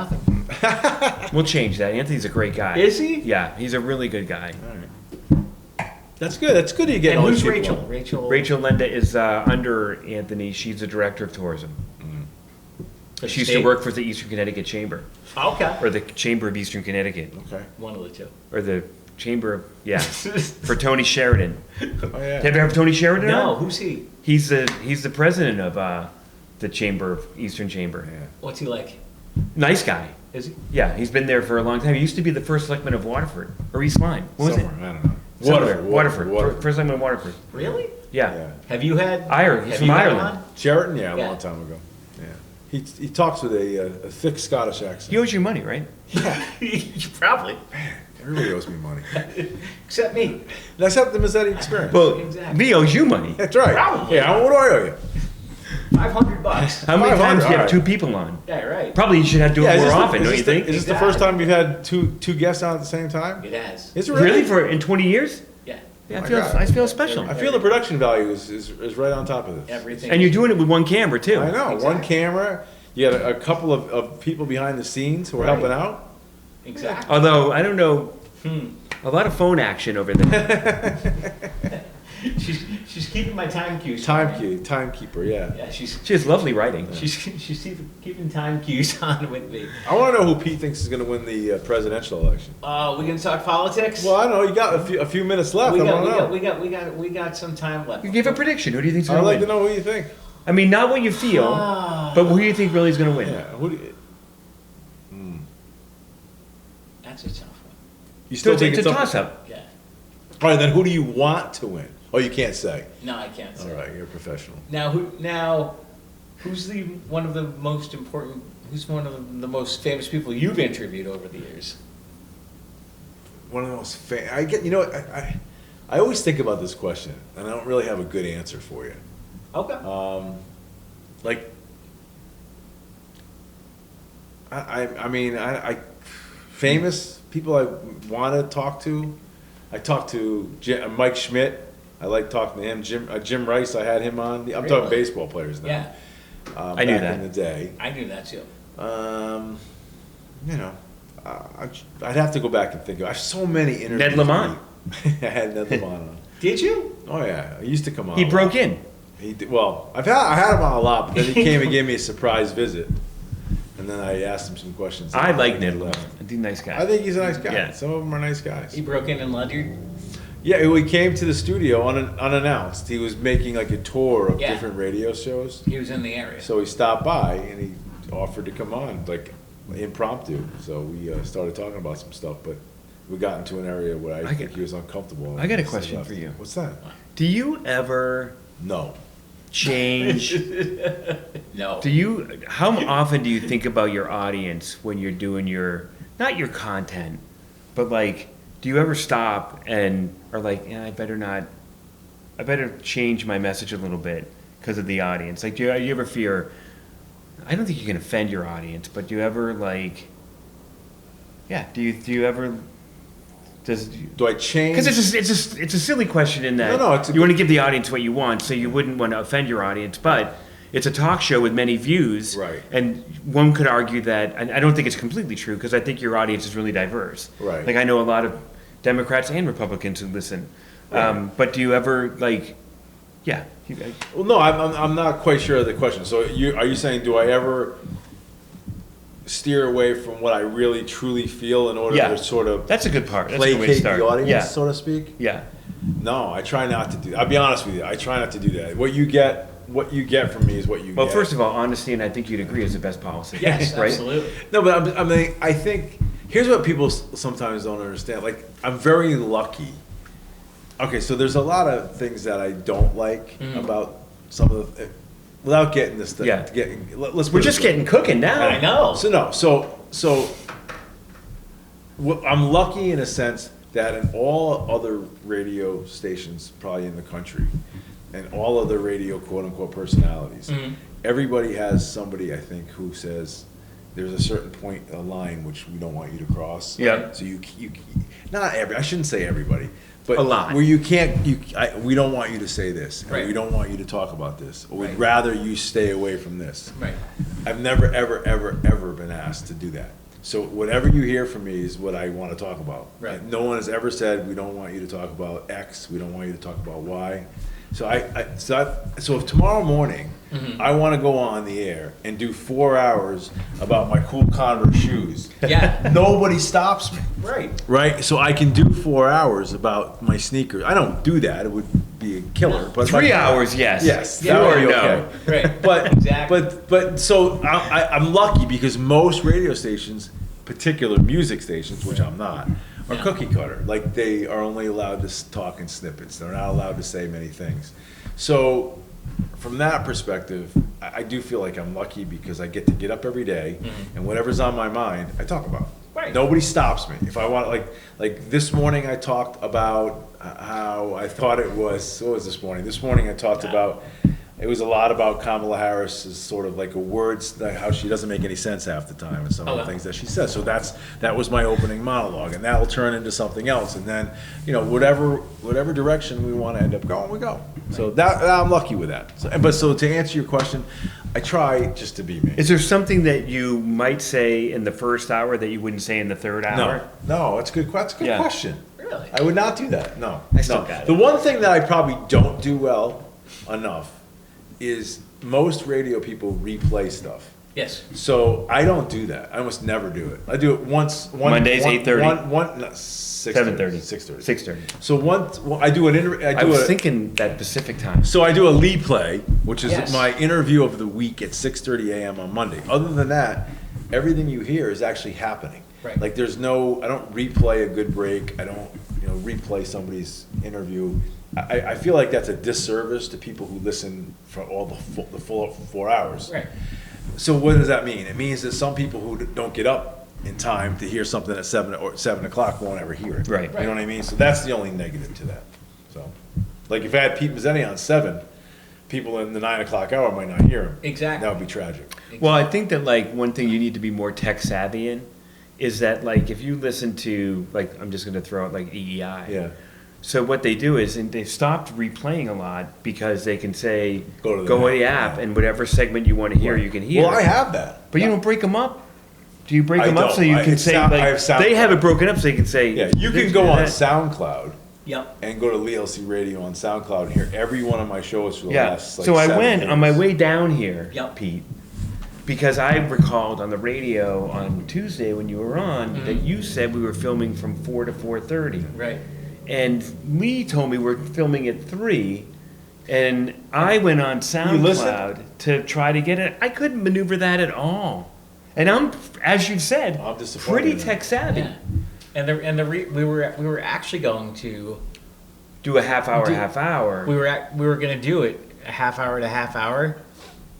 Speaker 2: we'll change that. Anthony's a great guy.
Speaker 1: Is he?
Speaker 2: Yeah, he's a really good guy.
Speaker 3: all right. That's good. That's good. You get
Speaker 1: And
Speaker 3: all
Speaker 1: who's
Speaker 3: these people
Speaker 1: Rachel?
Speaker 3: on.
Speaker 2: Rachel Lenda is under Anthony. She's the director of tourism. She used to work for the Eastern Connecticut Chamber,
Speaker 1: Okay.
Speaker 2: or the Chamber of Eastern Connecticut,
Speaker 3: Okay.
Speaker 1: One of the two.
Speaker 2: or the Chamber of, yeah, for Tony Sheridan.
Speaker 3: Oh yeah.
Speaker 2: Have you heard of Tony Sheridan?
Speaker 1: No, who's he?
Speaker 2: He's the president of the Chamber of Eastern Chamber.
Speaker 3: Yeah.
Speaker 1: What's he like?
Speaker 2: Nice guy.
Speaker 1: Is he?
Speaker 2: Yeah, he's been there for a long time. He used to be the first selectman of Waterford, or East Lyme. What was
Speaker 3: Somewhere.
Speaker 2: it?
Speaker 3: I don't know.
Speaker 2: Somewhere. Waterford.
Speaker 3: Waterford.
Speaker 2: First selectman of Waterford.
Speaker 1: Really?
Speaker 2: Yeah.
Speaker 3: Yeah.
Speaker 1: Have you had?
Speaker 2: Ireland. He's
Speaker 1: have
Speaker 2: from
Speaker 1: you had him
Speaker 2: Ireland.
Speaker 1: on?
Speaker 3: Sheraton? Yeah, a
Speaker 1: Yeah.
Speaker 3: long time ago. Yeah. He talks with a thick Scottish accent.
Speaker 2: He owes you money, right?
Speaker 1: Probably.
Speaker 3: Everybody owes me money.
Speaker 1: Except me.
Speaker 3: That's how the Mezzetti experience.
Speaker 2: Well,
Speaker 1: Exactly.
Speaker 2: he owes you money.
Speaker 3: That's right.
Speaker 1: Probably.
Speaker 3: Yeah, what do I owe you?
Speaker 1: $500.
Speaker 2: How many
Speaker 3: 500,
Speaker 2: times do you have
Speaker 3: alright.
Speaker 2: two people on?
Speaker 1: Yeah, right.
Speaker 2: Probably you should have to do
Speaker 3: Yeah,
Speaker 2: it
Speaker 3: is
Speaker 2: more
Speaker 3: this the-
Speaker 2: often,
Speaker 3: is
Speaker 2: don't
Speaker 3: this
Speaker 2: you
Speaker 3: the-
Speaker 2: think?
Speaker 3: Is this the first time you've had two guests on at the same time?
Speaker 1: It has.
Speaker 3: Is it
Speaker 2: Really? For in 20 years?
Speaker 1: Yeah.
Speaker 2: Yeah,
Speaker 3: Oh my God.
Speaker 2: I feel special.
Speaker 3: I feel the production value is right on top of this.
Speaker 1: Everything.
Speaker 2: And you're doing it with one camera too.
Speaker 3: I know. One
Speaker 1: Exactly.
Speaker 3: camera. You got a couple of people behind the scenes who are
Speaker 1: Right.
Speaker 3: helping out.
Speaker 1: Exactly.
Speaker 2: Although I don't know, a lot of phone action over there.
Speaker 1: She's keeping my time cues. for me.
Speaker 3: Timekeeper, yeah.
Speaker 1: Yeah, she's
Speaker 2: She has lovely writing.
Speaker 1: she's keeping time cues on with me.
Speaker 3: I want to know who Pete thinks is going to win the presidential election.
Speaker 1: We gonna talk politics?
Speaker 3: Well, I don't know. You got a few minutes left.
Speaker 1: we
Speaker 3: I
Speaker 1: got,
Speaker 3: want
Speaker 1: we
Speaker 3: to know.
Speaker 1: got, we got some time left.
Speaker 2: You give a prediction. Who do you think's
Speaker 3: I'd
Speaker 2: going to
Speaker 3: like
Speaker 2: win?
Speaker 3: to know who you think.
Speaker 2: I mean, not what you feel, but who do you think really is going to win?
Speaker 3: Yeah. Who do you,
Speaker 1: That's a tough one.
Speaker 3: you
Speaker 2: So
Speaker 3: still
Speaker 2: it's,
Speaker 3: think
Speaker 2: it's a
Speaker 3: up-
Speaker 2: toss-up.
Speaker 1: Yeah.
Speaker 3: All right, then who do you want to win? Oh, you can't say.
Speaker 1: No, I can't say.
Speaker 3: All right, you're a professional.
Speaker 1: Who's one of the most important? Who's one of the most famous people you've interviewed over the years?
Speaker 3: One of the most I get. You know, I always think about this question, and I don't really have a good answer for you.
Speaker 1: Okay.
Speaker 3: Like, I mean, famous people I want to talk to. I talked to Mike Schmidt. I like talking to him. Jim Rice, I had him on. I'm talking
Speaker 1: Really?
Speaker 3: baseball players now.
Speaker 1: Yeah,
Speaker 2: I knew
Speaker 3: back
Speaker 2: that.
Speaker 3: in the day.
Speaker 1: I knew that too.
Speaker 3: You know, I'd have to go back and think. I have so many interviews.
Speaker 2: Ned Lamont.
Speaker 3: I had Ned Lamont on.
Speaker 1: Did you?
Speaker 3: Oh yeah, he used to come on.
Speaker 2: He broke in.
Speaker 3: He did, well, I had him on a lot, but then he came and gave me a surprise visit, and then I asked him some questions.
Speaker 2: I like
Speaker 3: And he
Speaker 2: Ned
Speaker 3: left.
Speaker 2: Lamont. I think he's a nice guy.
Speaker 3: I think he's a nice guy.
Speaker 2: Yeah.
Speaker 3: Some of them are nice guys.
Speaker 1: He broke in Ledyard.
Speaker 3: Yeah, he came to the studio unannounced. He was making like a tour of
Speaker 1: Yeah.
Speaker 3: different radio shows.
Speaker 1: He was in the area.
Speaker 3: So he stopped by and he offered to come on, like impromptu. So we started talking about some stuff, but we got into an area where I think he was uncomfortable.
Speaker 2: I got a
Speaker 3: So
Speaker 2: question
Speaker 3: left.
Speaker 2: for you.
Speaker 3: What's that?
Speaker 2: Do you ever
Speaker 3: No.
Speaker 2: change?
Speaker 1: No.
Speaker 2: How often do you think about your audience when you're doing not your content, but like, do you ever stop and are like, yeah, I better change my message a little bit because of the audience? Like, do you ever fear, I don't think you can offend your audience, but do you ever like, yeah, do you ever,
Speaker 3: Do I change?
Speaker 2: because it's a silly question in that
Speaker 3: No, it's a
Speaker 2: you want to give the audience what you want, so you wouldn't want to offend your audience, but it's a talk show with many views,
Speaker 3: Right.
Speaker 2: And one could argue that, and I don't think it's completely true, because I think your audience is really diverse.
Speaker 3: Right.
Speaker 2: Like I know a lot of Democrats and Republicans who listen,
Speaker 3: Right.
Speaker 2: but do you ever like, yeah,
Speaker 3: Well, no, I'm not quite sure of the question. So are you saying, do I ever steer away from what I really truly feel in order
Speaker 2: Yeah.
Speaker 3: to sort of
Speaker 2: that's a good part. That's a good way to
Speaker 3: placate
Speaker 2: start.
Speaker 3: the audience,
Speaker 2: Yeah,
Speaker 3: so to speak?
Speaker 2: yeah.
Speaker 3: No, I try not to do that. I'll be honest with you. I try not to do that. What you get from me is what you
Speaker 2: Well,
Speaker 3: get.
Speaker 2: first of all, honesty, and I think you'd agree, is the best policy.
Speaker 1: Yes,
Speaker 2: right?
Speaker 1: absolutely.
Speaker 3: No, but I mean, I think here's what people sometimes don't understand. Like, I'm very lucky. Okay, so there's a lot of things that I don't like about some of the. without getting this,
Speaker 2: Yeah.
Speaker 3: let's.
Speaker 2: We're just getting cooking now.
Speaker 1: I know.
Speaker 3: So I'm lucky in a sense that in all other radio stations, probably in the country, and all other radio quote unquote personalities, everybody has somebody, I think, who says there's a certain point, a line which we don't want you to cross.
Speaker 2: Yeah.
Speaker 3: So you not I shouldn't say everybody, but
Speaker 2: A lot.
Speaker 3: where you can't, we don't want you to say this, and
Speaker 1: Right.
Speaker 3: we don't want you to talk about this, or we'd
Speaker 1: Right.
Speaker 3: rather you stay away from this.
Speaker 1: Right.
Speaker 3: I've never, ever, ever, ever been asked to do that. So whatever you hear from me is what I want to talk about.
Speaker 1: Right.
Speaker 3: No one has ever said, we don't want you to talk about X, we don't want you to talk about Y. So if tomorrow morning, I want to go on the air and do 4 hours about my cool Converse shoes,
Speaker 1: Yeah.
Speaker 3: nobody stops me.
Speaker 1: Right.
Speaker 3: Right? So I can do 4 hours about my sneakers. I don't do that, it would be a killer, but.
Speaker 2: 3 hours, yes.
Speaker 3: Yes,
Speaker 1: Yeah.
Speaker 3: that would
Speaker 2: Or
Speaker 3: be
Speaker 2: no.
Speaker 3: okay.
Speaker 1: Right.
Speaker 3: But
Speaker 1: Exactly.
Speaker 3: but so I'm lucky because most radio stations, particular music stations, which I'm not, are
Speaker 1: Yeah.
Speaker 3: cookie cutter. Like they are only allowed to talk in snippets. They're not allowed to say many things. So from that perspective, I do feel like I'm lucky because I get up every day, and whatever's on my mind, I talk about.
Speaker 1: Right.
Speaker 3: Nobody stops me. If I want, like this morning, I talked about how I thought it was. What was this morning? This morning, I talked about. It was a lot about Kamala Harris's sort of like a words, how she doesn't make any sense half the time, and some of the things that she says. So that was my opening monologue, and that'll turn into something else, and then whatever direction we want to end up going, we go. So that I'm lucky with that. So to answer your question, I try just to be me.
Speaker 2: Is there something that you might say in the first hour that you wouldn't say in the third hour?
Speaker 3: No, it's a good. That's a good
Speaker 2: Yeah.
Speaker 3: question.
Speaker 1: Really?
Speaker 3: I would not do that. No,
Speaker 2: I still
Speaker 3: no.
Speaker 2: got it.
Speaker 3: The one thing that I probably don't do well enough is most radio people replay stuff.
Speaker 1: Yes.
Speaker 3: So I don't do that. I almost never do it. I do it once.
Speaker 2: Mondays, 8:30?
Speaker 3: 6:30.
Speaker 2: 7:30.
Speaker 3: 6:30.
Speaker 2: 6:30.
Speaker 3: So I do an
Speaker 2: I was thinking that Pacific time.
Speaker 3: So I do a lead play, which is
Speaker 1: Yes.
Speaker 3: my interview of the week at 6:30 a.m. on Monday. Other than that, everything you hear is actually happening.
Speaker 1: Right.
Speaker 3: Like I don't replay a good break. I don't, replay somebody's interview. I feel like that's a disservice to people who listen for all the full 4 hours.
Speaker 1: Right.
Speaker 3: So what does that mean? It means that some people who don't get up in time to hear something at 7 o'clock won't ever hear it.
Speaker 2: Right.
Speaker 3: You know what I mean? So that's the only negative to that. So, like if I had Pete Mezzetti on 7, people in the 9 o'clock hour might not hear him.
Speaker 1: Exactly.
Speaker 3: That would be tragic.
Speaker 2: Well, I think that like one thing you need to be more tech savvy in is that like if you listen to like I'm just going to throw out like EEI.
Speaker 3: Yeah.
Speaker 2: So what they do is and they've stopped replaying a lot because they can say
Speaker 3: Go to
Speaker 2: the app
Speaker 3: yeah.
Speaker 2: and whatever segment you want to hear you can hear.
Speaker 3: Well, I have that.
Speaker 2: But you don't break them up. Do you break
Speaker 3: I
Speaker 2: them up
Speaker 3: don't.
Speaker 2: so you can
Speaker 3: It's
Speaker 2: say
Speaker 3: sound-
Speaker 2: like
Speaker 3: I have SoundCloud.
Speaker 2: they have it broken up so you can say
Speaker 3: Yeah, you
Speaker 2: this,
Speaker 3: can go
Speaker 2: do
Speaker 3: on
Speaker 2: that.
Speaker 3: SoundCloud
Speaker 1: Yep.
Speaker 3: and go to LLC Radio on SoundCloud and hear every one of my shows for the
Speaker 2: Yeah.
Speaker 3: last. Like,
Speaker 2: So I
Speaker 3: 7
Speaker 2: went
Speaker 3: years.
Speaker 2: on my way down here,
Speaker 1: Yep.
Speaker 2: Pete, because I recalled on the radio on Tuesday when you were on that you said we were filming from 4 to 4:30.
Speaker 1: Right.
Speaker 2: And Lee told me we're filming at 3, and I went on
Speaker 3: listened?
Speaker 2: SoundCloud to try to get it. I couldn't maneuver that at all. And I'm, as you've said,
Speaker 3: I'm disappointed
Speaker 2: pretty
Speaker 3: in
Speaker 2: tech savvy.
Speaker 1: Yeah. We were actually going to
Speaker 2: Do a half hour.
Speaker 1: we were going to do it a half hour to half hour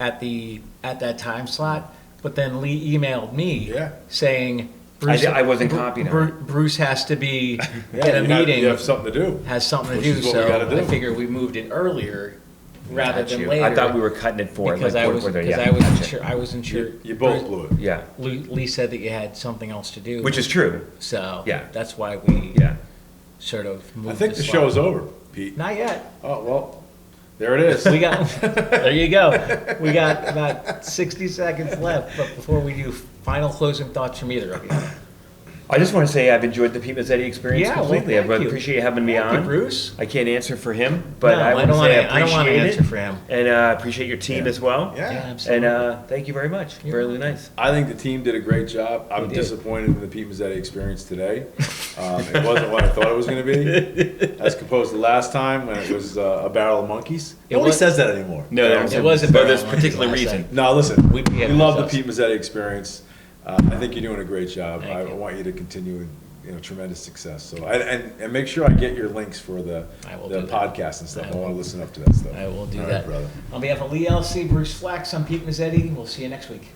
Speaker 1: at that time slot, but then Lee emailed me
Speaker 3: Yeah.
Speaker 1: saying Bruce,
Speaker 2: I wasn't copied on it.
Speaker 1: Bruce has to be
Speaker 3: Yeah,
Speaker 1: in a meeting.
Speaker 3: You have something to do.
Speaker 1: Has something to
Speaker 3: Which
Speaker 1: do,
Speaker 3: is what we
Speaker 1: so
Speaker 3: gotta do.
Speaker 1: I figured we moved it earlier rather
Speaker 2: Got
Speaker 1: than
Speaker 2: you.
Speaker 1: later.
Speaker 2: I thought we were cutting it for
Speaker 1: because
Speaker 2: like
Speaker 1: I
Speaker 2: quarter
Speaker 1: was
Speaker 2: before
Speaker 1: because
Speaker 2: yeah,
Speaker 1: I wasn't
Speaker 2: gotcha.
Speaker 1: sure. I wasn't sure.
Speaker 3: You both blew it.
Speaker 2: Yeah,
Speaker 1: Lee said that you had something else to do,
Speaker 2: which is true.
Speaker 1: so
Speaker 2: Yeah.
Speaker 1: that's why we
Speaker 2: Yeah.
Speaker 1: sort of moved.
Speaker 3: I think the
Speaker 1: slot.
Speaker 3: show's over, Pete.
Speaker 1: Not yet.
Speaker 3: Oh, well, there it is.
Speaker 1: We got there. You go. We got about 60 seconds left, but before we do, final closing thoughts from either of you.
Speaker 2: I just want to say I've enjoyed the Pete Mezzetti experience
Speaker 1: Yeah, well,
Speaker 2: completely. I
Speaker 1: thank you.
Speaker 2: appreciate you having me
Speaker 1: Thank you,
Speaker 2: on.
Speaker 1: Bruce.
Speaker 2: I can't answer for him, but
Speaker 1: No,
Speaker 2: I
Speaker 1: I
Speaker 2: want to
Speaker 1: don't
Speaker 2: say
Speaker 1: wanna- I don't wanna
Speaker 2: appreciate
Speaker 1: answer
Speaker 2: it.
Speaker 1: for him.
Speaker 2: And appreciate your team
Speaker 3: Yeah.
Speaker 2: as well.
Speaker 3: Yeah.
Speaker 1: Yeah, absolutely.
Speaker 2: And thank you very much.
Speaker 1: You're
Speaker 2: Really nice.
Speaker 3: I think the team did a great job. I'm
Speaker 1: did.
Speaker 3: disappointed in the Pete Mezzetti experience today. It wasn't what I thought it was going to be, as opposed to last time when it was a barrel of monkeys.
Speaker 1: It
Speaker 3: Nobody
Speaker 1: was-
Speaker 3: says that anymore.
Speaker 2: No, there was
Speaker 1: It was a
Speaker 2: for
Speaker 1: barrel
Speaker 2: this
Speaker 1: of
Speaker 2: particular
Speaker 1: monkeys last
Speaker 2: reason.
Speaker 1: time.
Speaker 3: No, listen, we
Speaker 1: have
Speaker 3: love the
Speaker 1: ourselves.
Speaker 3: Pete Mazzetti experience. I think you're doing a great job.
Speaker 1: Thank
Speaker 3: I
Speaker 1: you.
Speaker 3: want you to continue tremendous success. So, and make sure I get your links for the
Speaker 1: I will
Speaker 3: the
Speaker 1: do that.
Speaker 3: podcast and stuff.
Speaker 1: I
Speaker 3: I want
Speaker 1: will.
Speaker 3: to listen up to that stuff.
Speaker 1: I will do
Speaker 3: All right,
Speaker 1: that.
Speaker 3: brother.
Speaker 1: On behalf of Lee Elci, Bruce Flax, I'm Pete Mezzetti. We'll see you next week.